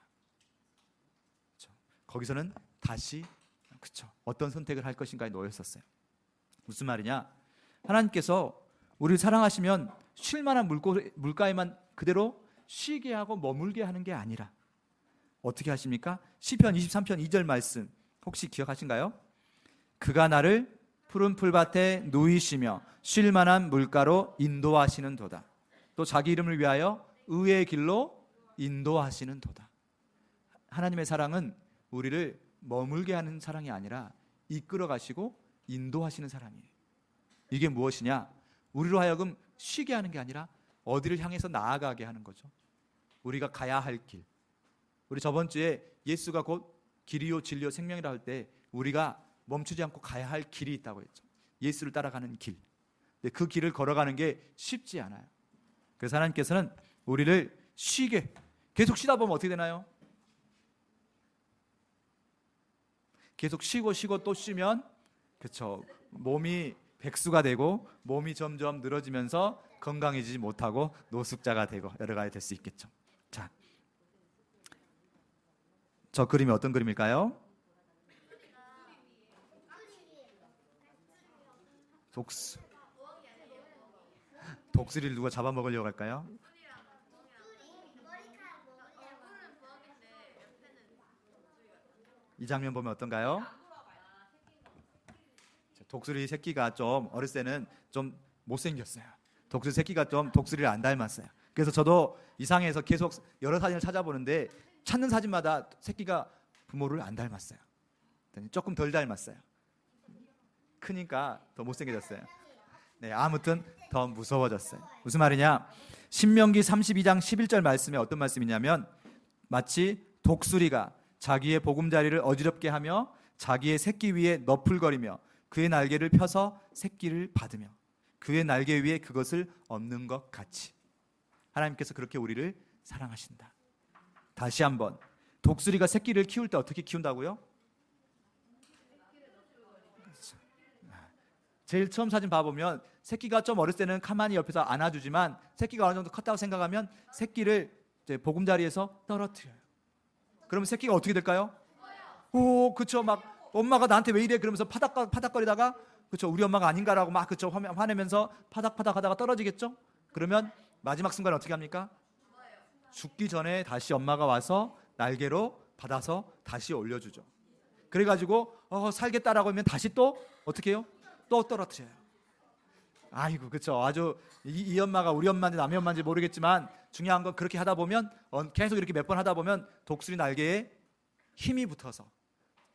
그렇죠. 거기서는 다시, 그렇죠, 어떤 선택을 할 것인가에 놓였었어요. 무슨 말이냐? 하나님께서 우리를 사랑하시면 쉴 만한 물가에만 그대로 쉬게 하고 머물게 하는 게 아니라 어떻게 하십니까? 시편 23편 2절 말씀 혹시 기억하신가요? 그가 나를 푸른 풀밭에 누이시며 쉴 만한 물가로 인도하시는 도다. 또 자기 이름을 위하여 의의 길로 인도하시는 도다. 하나님의 사랑은 우리를 머물게 하는 사랑이 아니라 이끌어 가시고 인도하시는 사랑이에요. 이게 무엇이냐? 우리로 하여금 쉬게 하는 게 아니라 어디를 향해서 나아가게 하는 거죠. 우리가 가야 할 길. 우리 저번 주에 예수가 곧 길이요 진리요 생명이라 할 때 우리가 멈추지 않고 가야 할 길이 있다고 했죠. 예수를 따라가는 길. 근데 그 길을 걸어가는 게 쉽지 않아요. 그래서 하나님께서는 우리를 쉬게, 계속 쉬다 보면 어떻게 되나요? 계속 쉬고 또 쉬면, 그렇죠, 몸이 백수가 되고 몸이 점점 늘어지면서 건강해지지 못하고 노숙자가 되고 여러 가지 될 수 있겠죠. 자, 저 그림이 어떤 그림일까요? 독수리를 누가 잡아먹으려고 할까요? 이 장면 보면 어떤가요? 독수리 새끼가 좀 어렸을 때는 좀 못생겼어요. 독수리 새끼가 좀 독수리를 안 닮았어요. 그래서 저도 이상해서 계속 여러 사진을 찾아보는데 찾는 사진마다 새끼가 부모를 안 닮았어요. 조금 덜 닮았어요. 크니까 더 못생겨졌어요. 네, 아무튼 더 무서워졌어요. 무슨 말이냐? 신명기 32장 11절 말씀에 어떤 말씀이냐면 마치 독수리가 자기의 보금자리를 어지럽게 하며 자기의 새끼 위에 너풀거리며 그의 날개를 펴서 새끼를 받으며 그의 날개 위에 그것을 얹는 것 같이 하나님께서 그렇게 우리를 사랑하신다. 다시 한번, 독수리가 새끼를 키울 때 어떻게 키운다고요? 제일 처음 사진 봐보면 새끼가 좀 어렸을 때는 가만히 옆에서 안아주지만 새끼가 어느 정도 컸다고 생각하면 새끼를 이제 보금자리에서 떨어뜨려요. 그러면 새끼가 어떻게 될까요? 오, 그쵸. 막 엄마가 나한테 왜 이래? 그러면서 파닥거리다가 그쵸. 우리 엄마가 아닌가라고 막 그쵸. 화내면서 파닥파닥하다가 떨어지겠죠? 그러면 마지막 순간 어떻게 합니까? 죽기 전에 다시 엄마가 와서 날개로 받아서 다시 올려주죠. 그래가지고 살겠다라고 하면 다시 또 어떻게 해요? 또 떨어뜨려요. 아이고, 그쵸. 아주 이 엄마가 우리 엄마인지 남의 엄마인지 모르겠지만 중요한 건 그렇게 하다 보면 계속 이렇게 몇 번 하다 보면 독수리 날개에 힘이 붙어서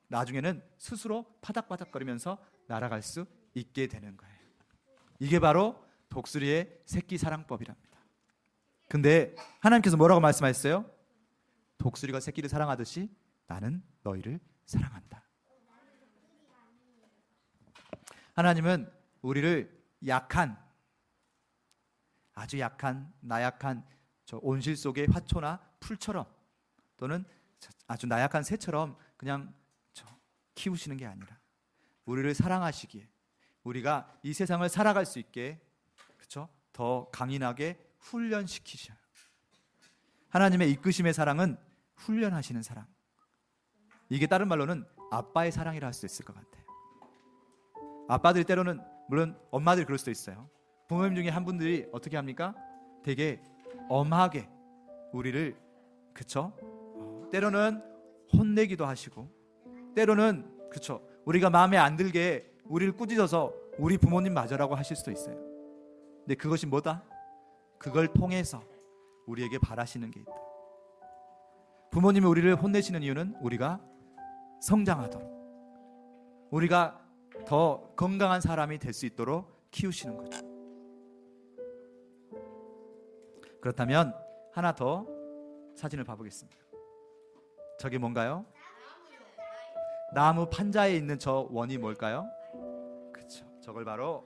나중에는 스스로 파닥파닥거리면서 날아갈 수 있게 되는 거예요. 이게 바로 독수리의 새끼 사랑법이랍니다. 근데 하나님께서 뭐라고 말씀하셨어요? 독수리가 새끼를 사랑하듯이 나는 너희를 사랑한다. 하나님은 우리를 약한, 아주 약한, 나약한 저 온실 속의 화초나 풀처럼 또는 아주 나약한 새처럼 그냥 키우시는 게 아니라 우리를 사랑하시기에 우리가 이 세상을 살아갈 수 있게 그렇죠? 더 강인하게 훈련시키셔요. 하나님의 이끄심의 사랑은 훈련하시는 사랑. 이게 다른 말로는 아빠의 사랑이라 할 수 있을 것 같아요. 아빠들이 때로는 물론 엄마들이 그럴 수도 있어요. 부모님 중에 한 분들이 어떻게 합니까? 되게 엄하게 우리를 그쵸? 때로는 혼내기도 하시고 때로는 그쵸? 우리가 마음에 안 들게 우리를 꾸짖어서 우리 부모님 맞으라고 하실 수도 있어요. 근데 그것이 뭐다? 그걸 통해서 우리에게 바라시는 게 있다. 부모님이 우리를 혼내시는 이유는 우리가 성장하도록 우리가 더 건강한 사람이 될 수 있도록 키우시는 거죠. 그렇다면 하나 더 사진을 봐보겠습니다. 저게 뭔가요? 나무 판자에 있는 저 원이 뭘까요? 그렇죠. 저걸 바로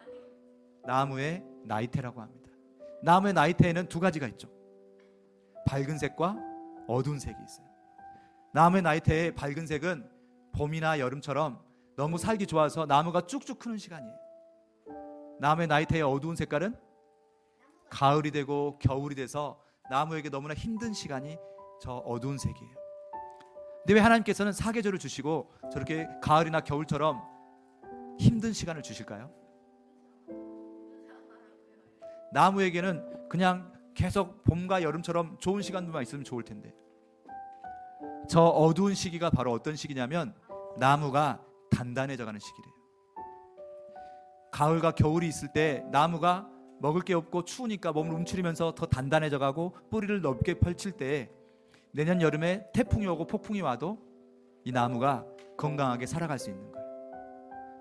나무의 나이테라고 합니다. 나무의 나이테에는 두 가지가 있죠. 밝은 색과 어두운 색이 있어요. 나무의 나이테의 밝은 색은 봄이나 여름처럼 너무 살기 좋아서 나무가 쭉쭉 크는 시간이에요. 나무의 나이테의 어두운 색깔은 가을이 되고 겨울이 돼서 나무에게 너무나 힘든 시간이 저 어두운 색이에요. 근데 왜 하나님께서는 사계절을 주시고 저렇게 가을이나 겨울처럼 힘든 시간을 주실까요? 나무에게는 그냥 계속 봄과 여름처럼 좋은 시간들만 있으면 좋을 텐데 저 어두운 시기가 바로 어떤 시기냐면 나무가 단단해져가는 시기래요. 가을과 겨울이 있을 때 나무가 먹을 게 없고 추우니까 몸을 움츠리면서 더 단단해져가고 뿌리를 넓게 펼칠 때 내년 여름에 태풍이 오고 폭풍이 와도 이 나무가 건강하게 살아갈 수 있는 거예요.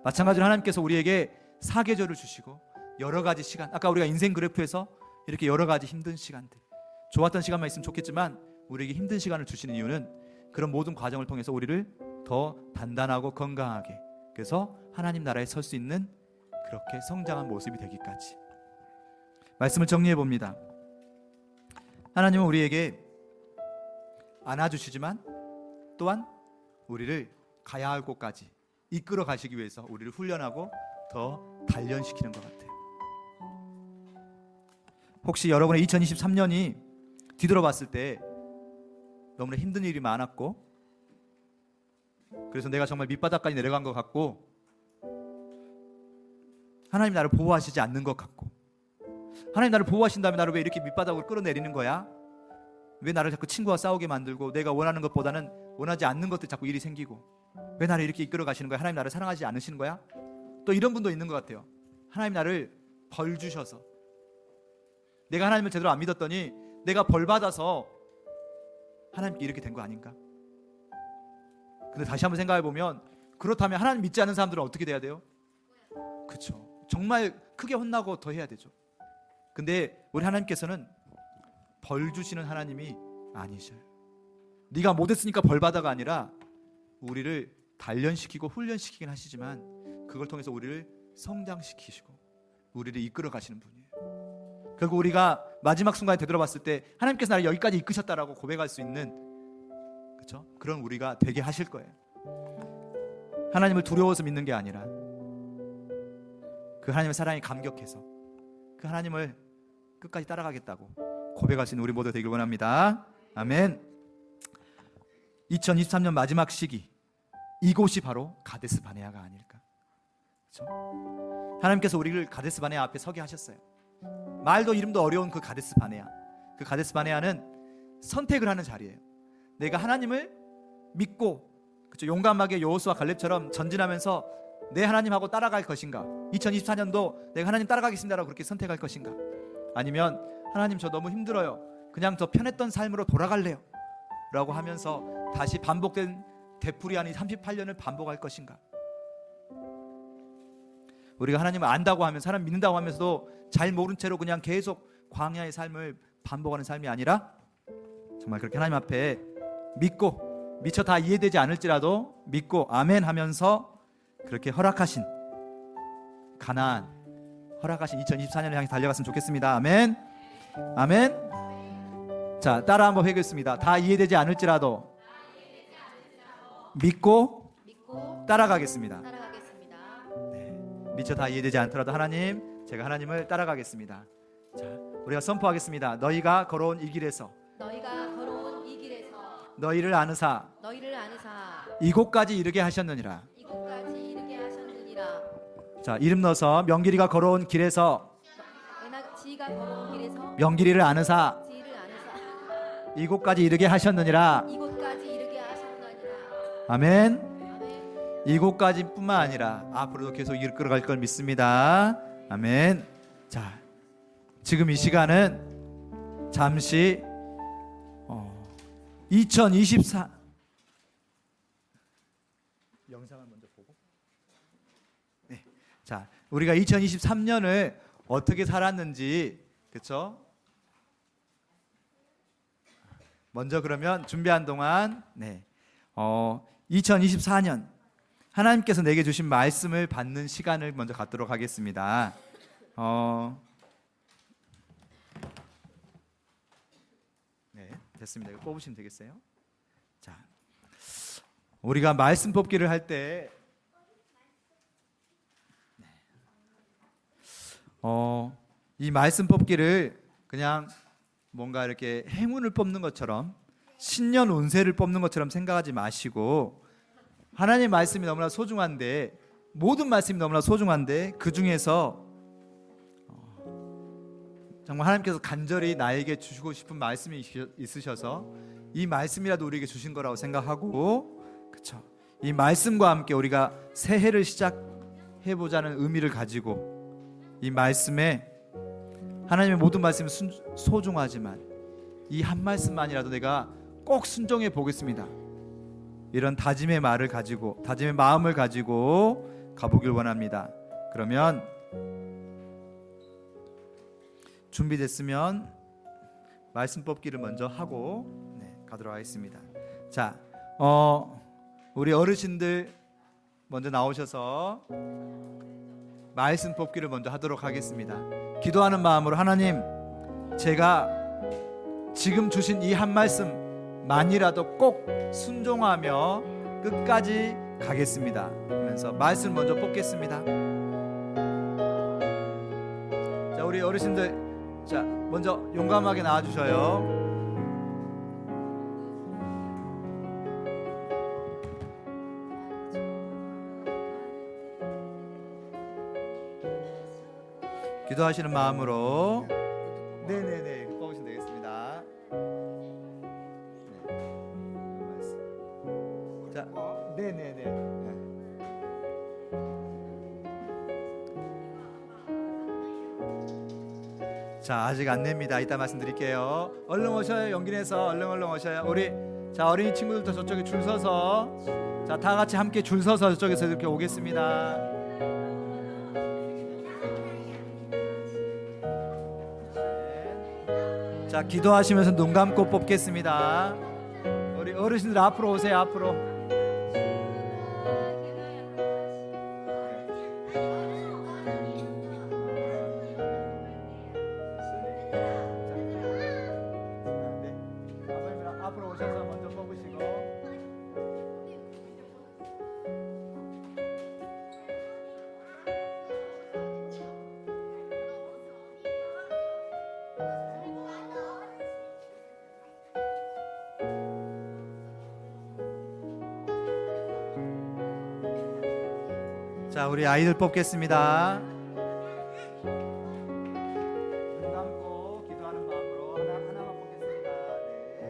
마찬가지로 하나님께서 우리에게 사계절을 주시고 여러 가지 시간, 아까 우리가 인생 그래프에서 이렇게 여러 가지 힘든 시간들, 좋았던 시간만 있으면 좋겠지만 우리에게 힘든 시간을 주시는 이유는 그런 모든 과정을 통해서 우리를 더 단단하고 건강하게, 그래서 하나님 나라에 설 수 있는 그렇게 성장한 모습이 되기까지. 말씀을 정리해 봅니다. 하나님은 우리에게 안아주시지만 또한 우리를 가야 할 곳까지 이끌어 가시기 위해서 우리를 훈련하고 더 단련시키는 것 같아요. 혹시 여러분의 2023년이 뒤돌아봤을 때 너무나 힘든 일이 많았고 그래서 내가 정말 밑바닥까지 내려간 것 같고 하나님 나를 보호하시지 않는 것 같고 하나님 나를 보호하신다면 나를 왜 이렇게 밑바닥으로 끌어내리는 거야? 왜 나를 자꾸 친구와 싸우게 만들고 내가 원하는 것보다는 원하지 않는 것들 자꾸 일이 생기고 왜 나를 이렇게 이끌어 가시는 거야? 하나님 나를 사랑하지 않으시는 거야? 또 이런 분도 있는 것 같아요. 하나님 나를 벌 주셔서 내가 하나님을 제대로 안 믿었더니 내가 벌 받아서 하나님께 이렇게 된 거 아닌가? 근데 다시 한번 생각해 보면 그렇다면 하나님 믿지 않는 사람들은 어떻게 돼야 돼요? 그렇죠. 정말 크게 혼나고 더 해야 되죠. 근데 우리 하나님께서는 벌 주시는 하나님이 아니셔요. 네가 못했으니까 벌 받아가 아니라 우리를 단련시키고 훈련시키긴 하시지만 그걸 통해서 우리를 성장시키시고 우리를 이끌어 가시는 분이에요. 결국 우리가 마지막 순간에 되돌아봤을 때 하나님께서 나를 여기까지 이끄셨다라고 고백할 수 있는 그렇죠? 그런 우리가 되게 하실 거예요. 하나님을 두려워서 믿는 게 아니라 그 하나님의 사랑에 감격해서 그 하나님을 끝까지 따라가겠다고 고백할 수 있는 우리 모두 되길 원합니다. 아멘. 2023년 마지막 시기, 이곳이 바로 가데스 바네아가 아닐까. 그렇죠? 하나님께서 우리를 가데스 바네아 앞에 서게 하셨어요. 말도 이름도 어려운 그 가데스 바네아. 그 가데스 바네아는 선택을 하는 자리예요. 내가 하나님을 믿고, 그렇죠? 용감하게 여호수아 갈렙처럼 전진하면서 내 하나님하고 따라갈 것인가, 2024년도 내가 하나님 따라가겠습니다라고 그렇게 선택할 것인가, 아니면 하나님 저 너무 힘들어요, 그냥 저 편했던 삶으로 돌아갈래요 라고 하면서 다시 반복된 되풀이 아닌 38년을 반복할 것인가. 우리가 하나님을 안다고 하면서, 하나님 믿는다고 하면서도 잘 모른 채로 그냥 계속 광야의 삶을 반복하는 삶이 아니라 정말 그렇게 하나님 앞에 믿고, 미처 다 이해되지 않을지라도 믿고 아멘 하면서 그렇게 허락하신 가나안, 허락하신 2024년을 향해 달려갔으면 좋겠습니다. 아멘. 아멘. 자, 따라 한번 회개했습니다. 다 이해되지 않을지라도 믿고 따라가겠습니다. 네, 미처 다 이해되지 않더라도 하나님, 제가 하나님을 따라가겠습니다. 자, 우리가 선포하겠습니다. 너희가 걸어온 이 길에서 너희를 아느사 이곳까지 이르게 하셨느니라. 자, 이름 넣어서 명길이가 걸어온 길에서 명길이를 아느사 이곳까지 이르게 하셨느니라. 아멘. 이곳까지뿐만 아니라 앞으로도 계속 이끌어갈 걸 믿습니다. 아멘. 자, 지금 이 시간은 잠시 2024 영상을 먼저 보고, 네. 자, 우리가 2023년을 어떻게 살았는지, 그렇죠? 먼저 그러면 준비한 동안 2024년 하나님께서 내게 주신 말씀을 받는 시간을 먼저 갖도록 하겠습니다. 네, 됐습니다. 이거 뽑으시면 되겠어요. 자, 우리가 말씀 뽑기를 할 때 이 말씀 뽑기를 그냥 뭔가 이렇게 행운을 뽑는 것처럼, 신년 운세를 뽑는 것처럼 생각하지 마시고, 하나님의 말씀이 너무나 소중한데, 모든 말씀이 너무나 소중한데 그 중에서 정말 하나님께서 간절히 나에게 주시고 싶은 말씀이 있으셔서 이 말씀이라도 우리에게 주신 거라고 생각하고, 그렇죠? 이 말씀과 함께 우리가 새해를 시작해 보자는 의미를 가지고, 이 말씀에, 하나님의 모든 말씀이 소중하지만 이 한 말씀만이라도 내가 꼭 순종해 보겠습니다, 이런 다짐의 말을 가지고, 다짐의 마음을 가지고 가보길 원합니다. 그러면 준비됐으면 말씀 뽑기를 먼저 하고 가도록 하겠습니다. 자, 우리 어르신들 먼저 나오셔서 말씀 뽑기를 먼저 하도록 하겠습니다. 기도하는 마음으로, 하나님, 제가 지금 주신 이 한 말씀만이라도 꼭 순종하며 끝까지 가겠습니다 하면서 말씀 먼저 뽑겠습니다. 자, 우리 어르신들, 자, 먼저 용감하게 나와주셔요. 기도하시는 마음으로 네네네 뽑으시면 되겠습니다. 네. 자, 네네네. 자, 아직 안 냅니다. 이따 말씀드릴게요. 얼른 오셔요. 용기 내서 얼른 오셔요. 우리, 자, 어린이 친구들도 저쪽에 줄 서서, 자, 다 같이 함께 줄 서서 저쪽에서 이렇게 오겠습니다. 자, 기도하시면서 눈 감고 뽑겠습니다. 우리 어르신들 앞으로 오세요. 앞으로. 앞으로 오셔서 먼저 뽑으시고. 자, 우리 아이들 뽑겠습니다. 눈 감고 기도하는 마음으로 하나만 뽑겠습니다. 네.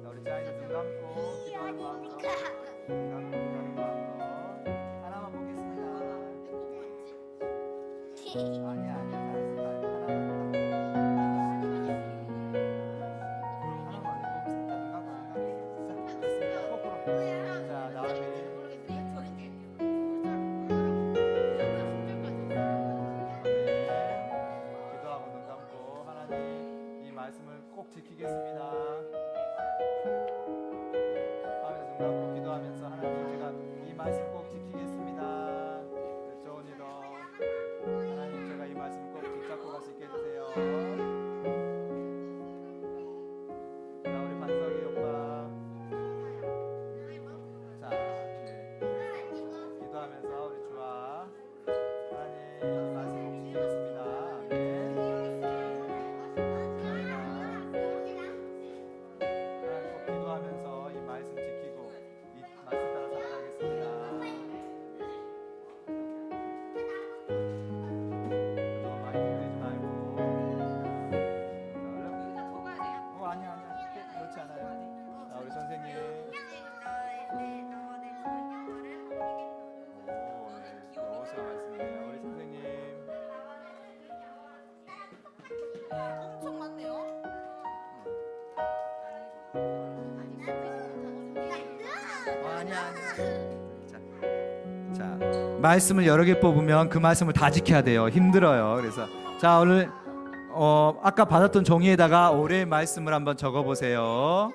자, 우리 아이들 눈 감고 기도하는 마음으로, 눈 감고 기도하는 마음으로 하나만 뽑겠습니다. 아니야, 잘했어. 하나만 뽑습니다. 눈 감고, 자, 됐습니다. 거꾸로. 자, 다음에 기도하고 눈 감고 하나님 이 말씀을 꼭 지키겠습니다 하면서 눈 감고 기도하면서 하나님 제가 이 말씀 꼭 지키겠습니다. 좋은 일로 하나님 제가 이 말씀 꼭 붙잡고 갈 수 있게 해주세요. 자, 우리 반석이 오빠 자, 네. 기도하면서 우리 주아 하나님 이 말씀 꼭 지키겠습니다. 아멘. 하나님 꼭 기도하면서 이 말씀 지키고 이 말씀 따라 살아가겠습니다. 너무 많이 힘들지 말고. 자, 얼른. 아니야. 그렇지 않아요. 자, 우리 선생님. 여호수아 말씀이네요. 우리 선생님. 엄청 많네요. 아니야. 자, 말씀을 여러 개 뽑으면 그 말씀을 다 지켜야 돼요. 힘들어요. 그래서 자, 오늘 아까 받았던 종이에다가 올해의 말씀을 한번 적어 보세요.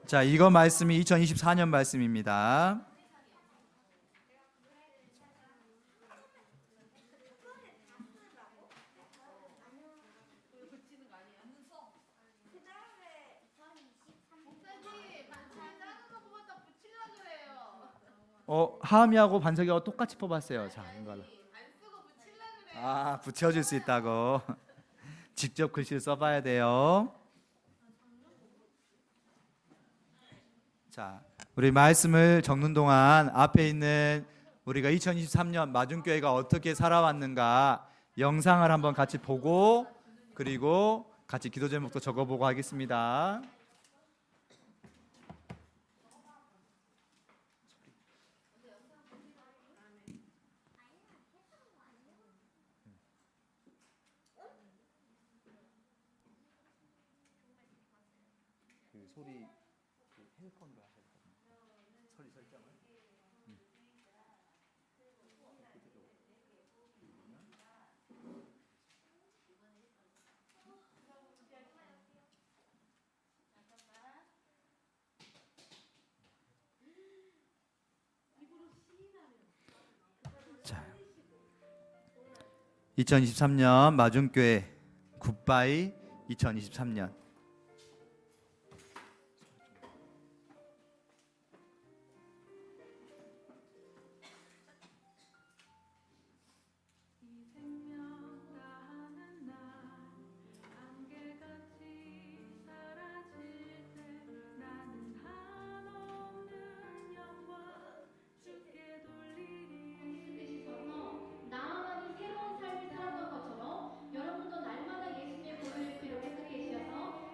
자, 이거 말씀이 2024년 말씀입니다. 하음이하고 반석이하고 똑같이 뽑았어요. 자, 이걸로. 아, 붙여줄 수 있다고. 직접 글씨를 써봐야 돼요. 자, 우리 말씀을 적는 동안 앞에 있는 우리가 2023년 마중교회가 어떻게 살아왔는가 영상을 한번 같이 보고 그리고 같이 기도 제목도 적어보고 하겠습니다. 그 소리 핸드폰으로 하셔야 되거든요. 소리 설정을. 자, 2023년 마중교회 굿바이 2023년. 나만이 새로운 삶을 살아가는 것처럼 여러분도 날마다 예수님의 보혈의 피로 깨끗게 해주셔서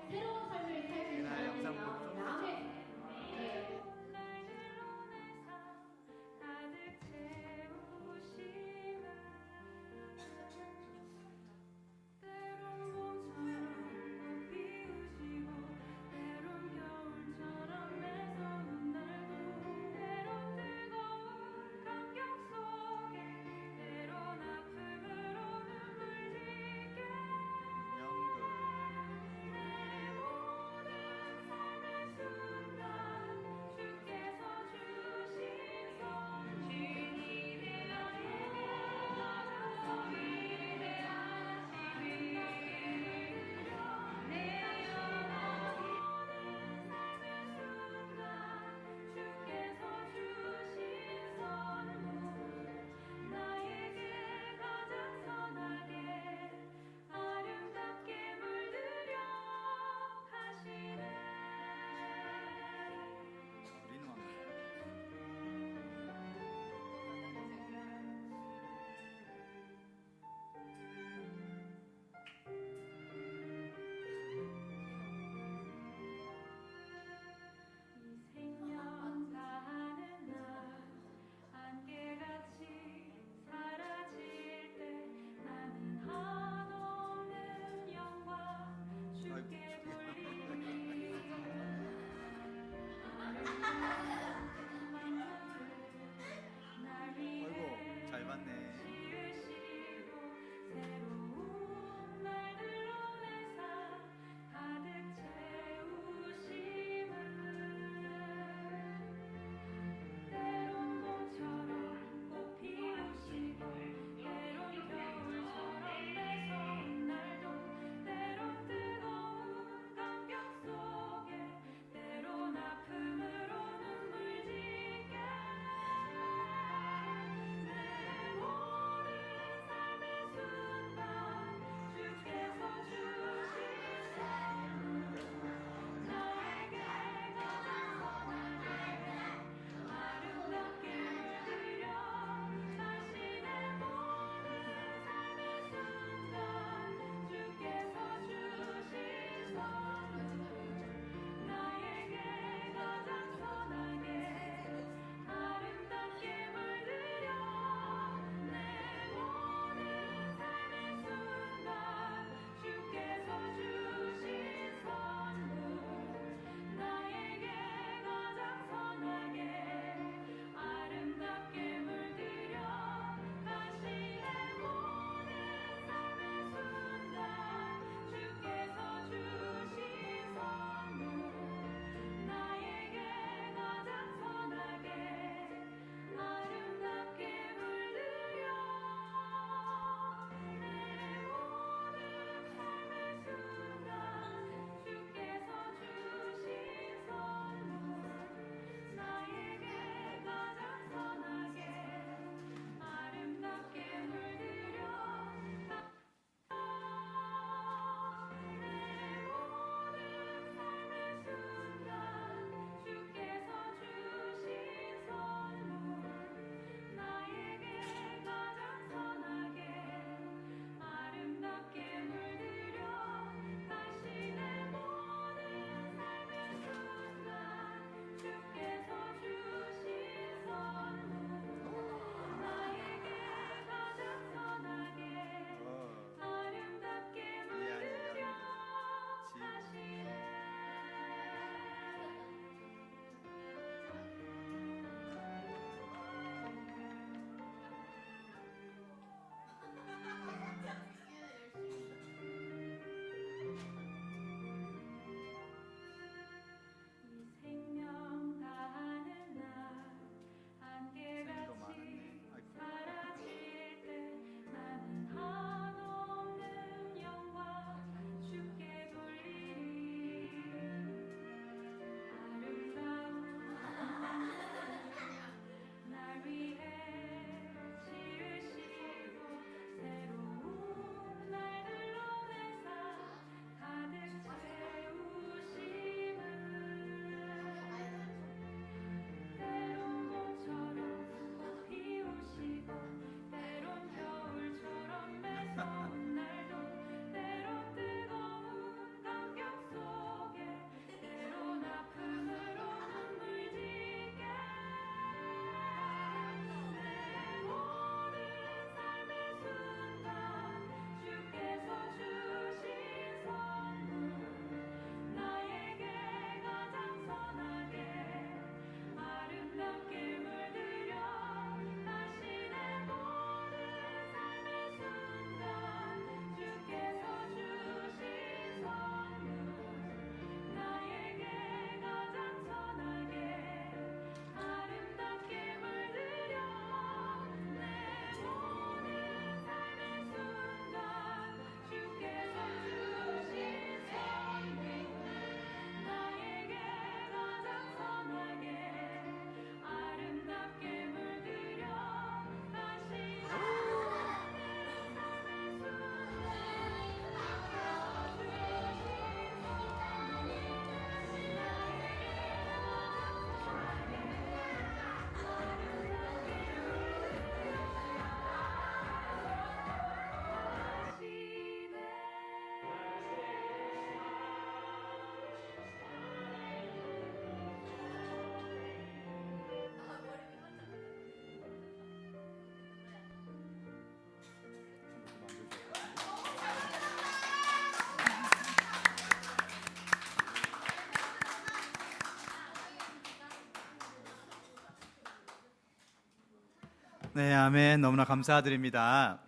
네, 아멘. 너무나 감사드립니다.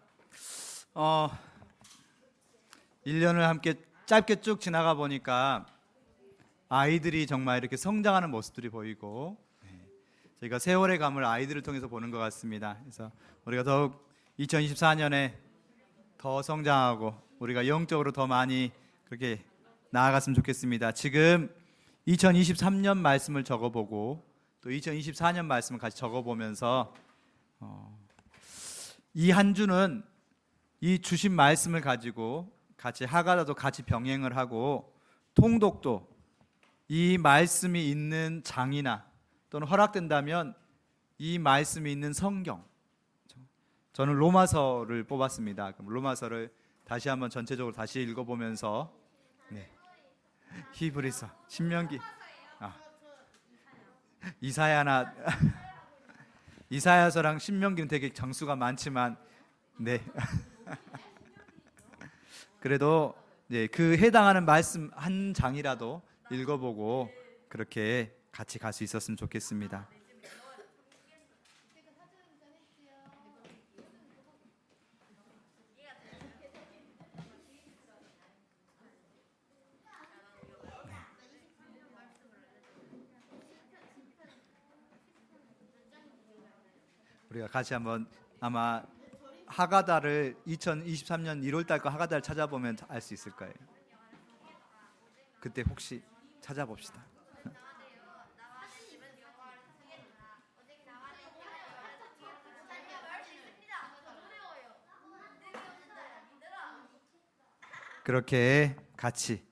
1년을 함께 짧게 쭉 지나가 보니까 아이들이 정말 이렇게 성장하는 모습들이 보이고, 저희가 세월의 감을 아이들을 통해서 보는 것 같습니다. 그래서 우리가 더욱 2024년에 더 성장하고 우리가 영적으로 더 많이 그렇게 나아갔으면 좋겠습니다. 지금 2023년 말씀을 적어보고 또 2024년 말씀을 같이 적어보면서 이 한 주는 이 주신 말씀을 가지고 같이 하가다도 같이 병행을 하고, 통독도 이 말씀이 있는 장이나 또는 허락된다면 이 말씀이 있는 성경, 저는 로마서를 뽑았습니다. 그럼 로마서를 다시 한번 전체적으로 다시 읽어보면서, 히브리서, 신명기, 이사야나 이사야서랑 신명기는 되게 장수가 많지만, 그래도 그 해당하는 말씀 한 장이라도 읽어보고 그렇게 같이 갈 수 있었으면 좋겠습니다. 우리가 같이 한번 아마 하가다를 2023년 1월 달 거 하가다를 찾아보면 알 수 있을 거예요. 그때 혹시 찾아봅시다. 그렇게 같이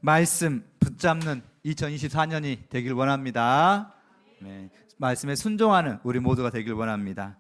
말씀 붙잡는 2024년이 되길 원합니다. 말씀에 순종하는 우리 모두가 되길 원합니다.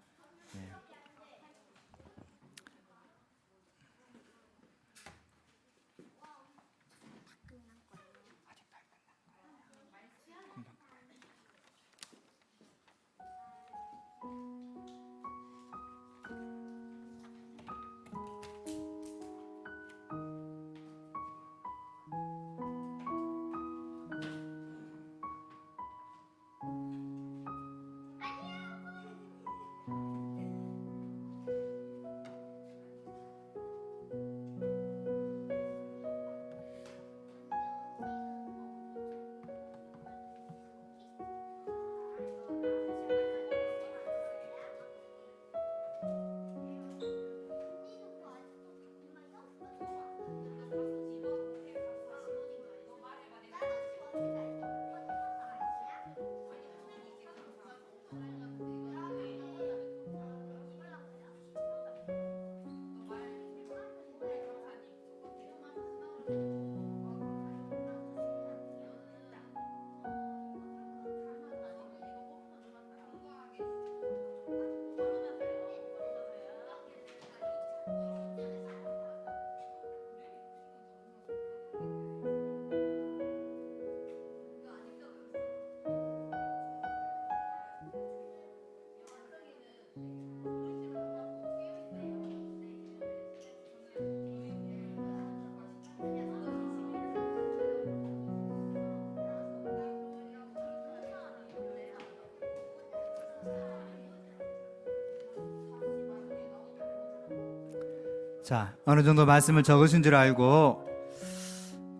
자, 어느 정도 말씀을 적으신 줄 알고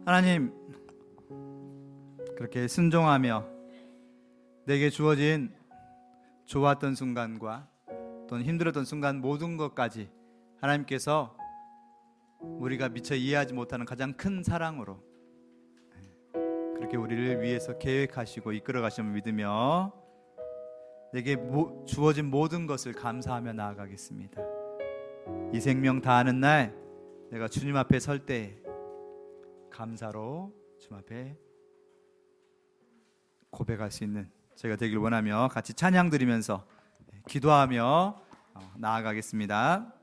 하나님 그렇게 순종하며 내게 주어진 좋았던 순간과 또는 힘들었던 순간 모든 것까지 하나님께서 우리가 미처 이해하지 못하는 가장 큰 사랑으로 그렇게 우리를 위해서 계획하시고 이끌어 가심을 믿으며 내게 주어진 모든 것을 감사하며 나아가겠습니다. 이 생명 다하는 날 내가 주님 앞에 설 때 감사로 주님 앞에 고백할 수 있는 저희가 되길 원하며 같이 찬양 드리면서 기도하며 나아가겠습니다.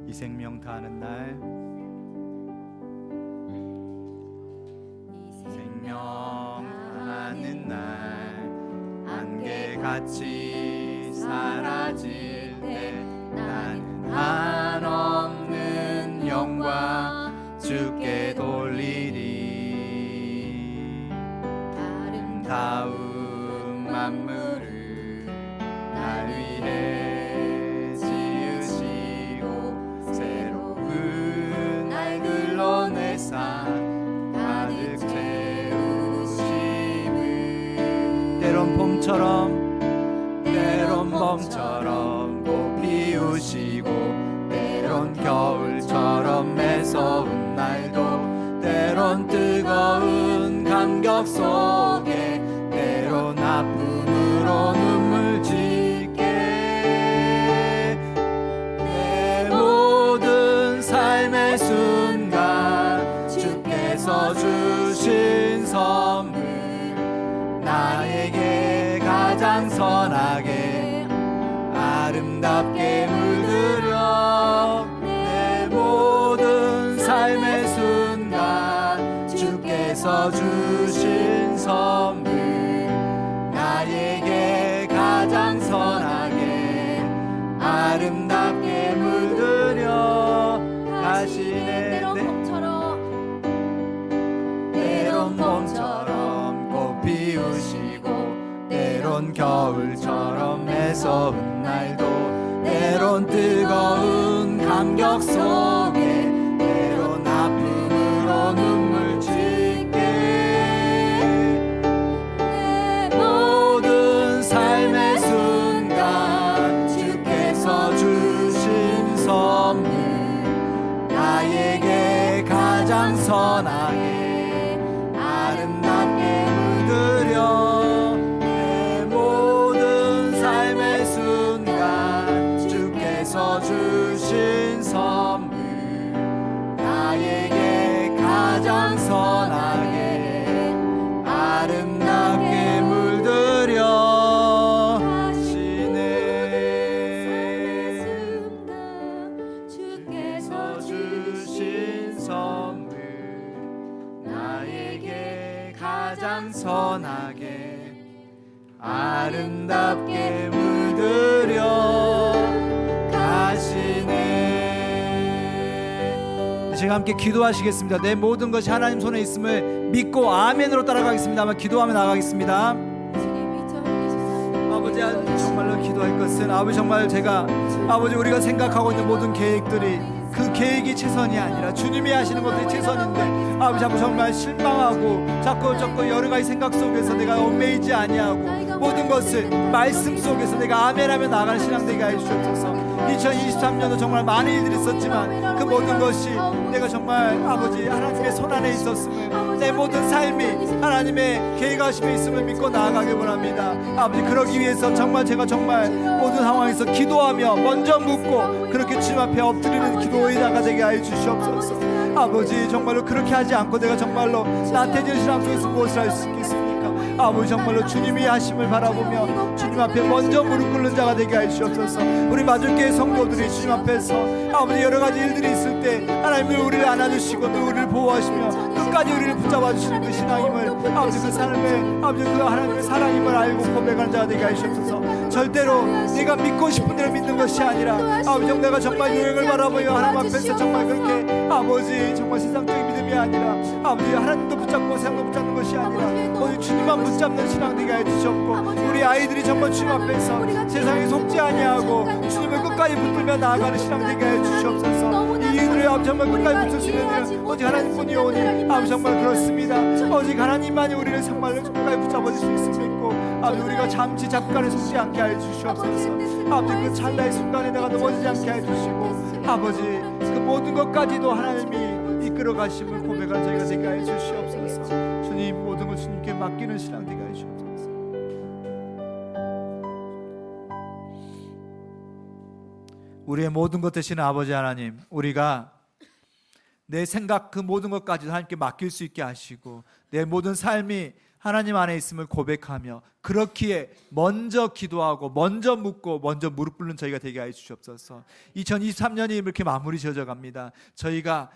이 생명 다하는 날 생명 같이 사라질 때 나는 한없는 영광 주께 돌리리. 아름다운 만물을 날 위해 지으시고 새로운 날 불러내사 가득 채우심을 때론 봄처럼 꽃 피우시고 때론 겨울처럼 매서운 날도 때론 뜨거운 감격 속에 때론 아픔으로 눈물 짓게 내 모든 삶의 순간 주께서 주신 선물 나에게 가장 선하게 아름답게 물들여 내 모든 삶의 순간 주께서 주신 선물 나에게 가장 선하게 아름답게 물들여 가시네. 때론 봄처럼 꽃 피우시고 때론 겨울처럼 매서운 날도 때론 뜨거운 감격 속에 때론 아픔으로 눈물 짓게 내 모든 삶의 순간 주께서 주신 선물 나에게 가장 선하게 아름답게 물들여 내 모든 삶의 순간 주께서 주신 선물 나에게 가장 선하게 아름답게 물들여 가시네. 주께서 주신 선물 나에게 가장 선하게 아름답게 물들여 가시네. 제가 함께 기도하시겠습니다. 내 모든 것이 하나님 손에 있음을 믿고 아멘으로 따라가겠습니다. 아마 기도하며 나가겠습니다. 아버지, 정말로 기도할 것은 아버지 정말 제가 아버지 우리가 생각하고 있는 모든 계획들이 그 계획이 최선이 아니라 주님이 하시는 것들이 최선인데 아버지 자꾸 정말 실망하고 자꾸 여러 가지 생각 속에서 내가 얽매이지 아니하고 모든 것을 말씀 속에서 내가 아멘하며 나가는 신앙 되게 해주옵소서. 2023년도 정말 많은 일들이 있었지만 그 모든 것이 내가 정말 아버지 하나님의 손 안에 있었음을 내 모든 삶이 하나님의 계획하심에 있음을 믿고 나아가길 원합니다. 아버지 그러기 위해서 정말 제가 정말 모든 상황에서 기도하며 먼저 묻고 그렇게 주님 앞에 엎드리는 기도의자가 되게 하여 주시옵소서. 아버지 정말로 그렇게 하지 않고 내가 정말로 나태해진 신앙 속에서 무엇을 할 수 있겠습니까? 아버지 정말로 주님이 하심을 바라보며 주님 앞에 먼저 무릎 꿇는 자가 되게 하여 주옵소서. 우리 마줄교회 성도들이 주님 앞에서 아버지 여러 가지 일들이 있을 때 하나님을 우리를 안아주시고 또 우리를 보호하시며 끝까지 우리를 붙잡아 주시는 그 신앙임을 아버지 그 삶에 아버지 그 하나님의 사랑임을 알고 고백하는 자가 되게 하여 주옵소서. 절대로 내가 믿고 싶은 대로 믿는 것이 아니라 아버지 내가 정말 유행을 바라보며 하나님 앞에서 정말 그렇게 아버지 정말 세상적인 믿음이 아니라 아버지 하나님도 붙잡고 세상도 붙잡는 것이 아니라 오직 주님만 붙잡는 신앙 되게 해주셨고 우리 아이들이 정말 주님 앞에서 세상에 속지 아니하고 주님을 끝까지 붙들며 나아가는 신앙 되게 해주시옵소서. 이 일들을 아버지 정말 끝까지 붙을 수 있는 일은 오직 하나님뿐이 오니 아버지 정말 그렇습니다. 오직 하나님만이 우리를 정말 끝까지 붙잡아줄 수 있음을 믿고 아버지 우리가 잠시 잠깐에 속지 않게 해주시옵소서. 아버지 그 찰나의 순간에 내가 넘어지지 않게 해주시고 아버지 그 모든 것까지도 하나님이 이끌어 가심을 고백하는 저희가 되게 해 주시옵소서. 주님 모든 걸 주님께 맡기는 신앙 되게 해 주옵소서. 우리의 모든 것 되시는 아버지 하나님, 우리가 내 생각 그 모든 것까지도 하나님께 맡길 수 있게 하시고 내 모든 삶이 하나님 안에 있음을 고백하며 그렇기에 먼저 기도하고 먼저 묻고 먼저 무릎 꿇는 저희가 되게 하여 주시옵소서. 2023년이 이렇게 마무리 지어져 갑니다. 저희가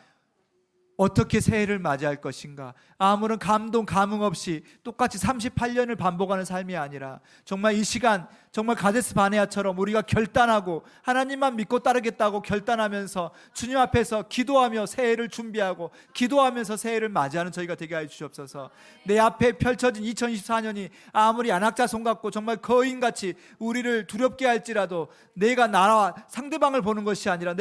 어떻게 새해를 맞이할 것인가? 아무런 감동, 감흥 없이 똑같이 38년을 반복하는 삶이 아니라 정말 이 시간, 정말 가데스 바네아처럼 우리가 결단하고 하나님만 믿고 따르겠다고 결단하면서 주님 앞에서 기도하며 새해를 준비하고 기도하면서 새해를 맞이하는 저희가 되게 하여 주시옵소서. 내 앞에 펼쳐진 2024년이 아무리 안악자손 같고 정말 거인같이 우리를 두렵게 할지라도 내가 나와 상대방을 보는 것이 아니라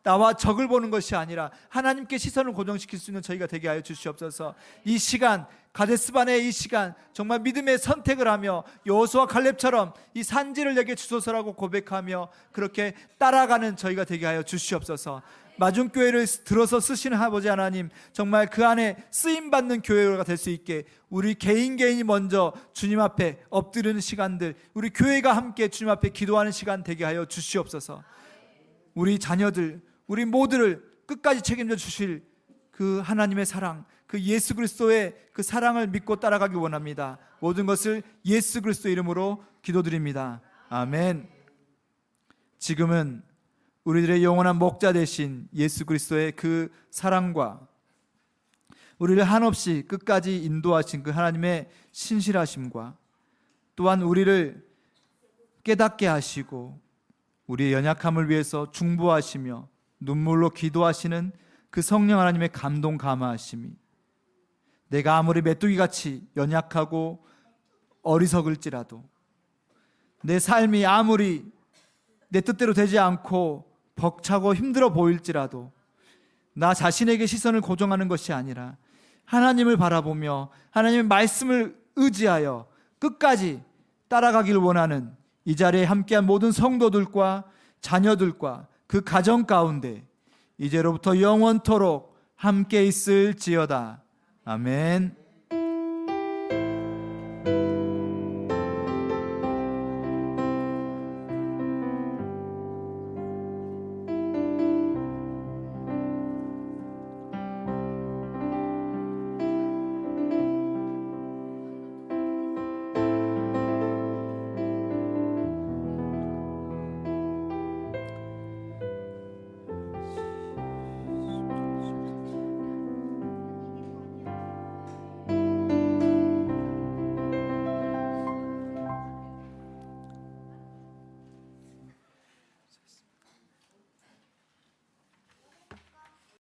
나와 적을 보는 것이 아니라 하나님께 시선을 고정시킬 수 있는 저희가 되게 하여 주시옵소서. 이 시간, 가데스바네의 이 시간 정말 믿음의 선택을 하며 여호수아 갈렙처럼 이 산지를 내게 주소서라고 고백하며 그렇게 따라가는 저희가 되게 하여 주시옵소서. 마중교회를 들어서 쓰시는 아버지 하나님, 정말 그 안에 쓰임받는 교회가 될 수 있게 우리 개인이 먼저 주님 앞에 엎드리는 시간들, 우리 교회가 함께 주님 앞에 기도하는 시간 되게 하여 주시옵소서. 우리 자녀들, 우리 모두를 끝까지 책임져 주실 그 하나님의 사랑, 그 예수 그리스도의 그 사랑을 믿고 따라가기 원합니다. 모든 것을 예수 그리스도 이름으로 기도드립니다. 아멘. 지금은 우리들의 영원한 목자 되신 예수 그리스도의 그 사랑과 우리를 한없이 끝까지 인도하신 그 하나님의 신실하심과 또한 우리를 깨닫게 하시고 우리의 연약함을 위해서 중보하시며 눈물로 기도하시는 그 성령 하나님의 감동 감화하심이, 내가 아무리 메뚜기같이 연약하고 어리석을지라도, 내 삶이 아무리 내 뜻대로 되지 않고 벅차고 힘들어 보일지라도 나 자신에게 시선을 고정하는 것이 아니라 하나님을 바라보며 하나님의 말씀을 의지하여 끝까지 따라가길 원하는 이 자리에 함께한 모든 성도들과 자녀들과 그 가정 가운데 이제로부터 영원토록 함께 있을지어다. 아멘.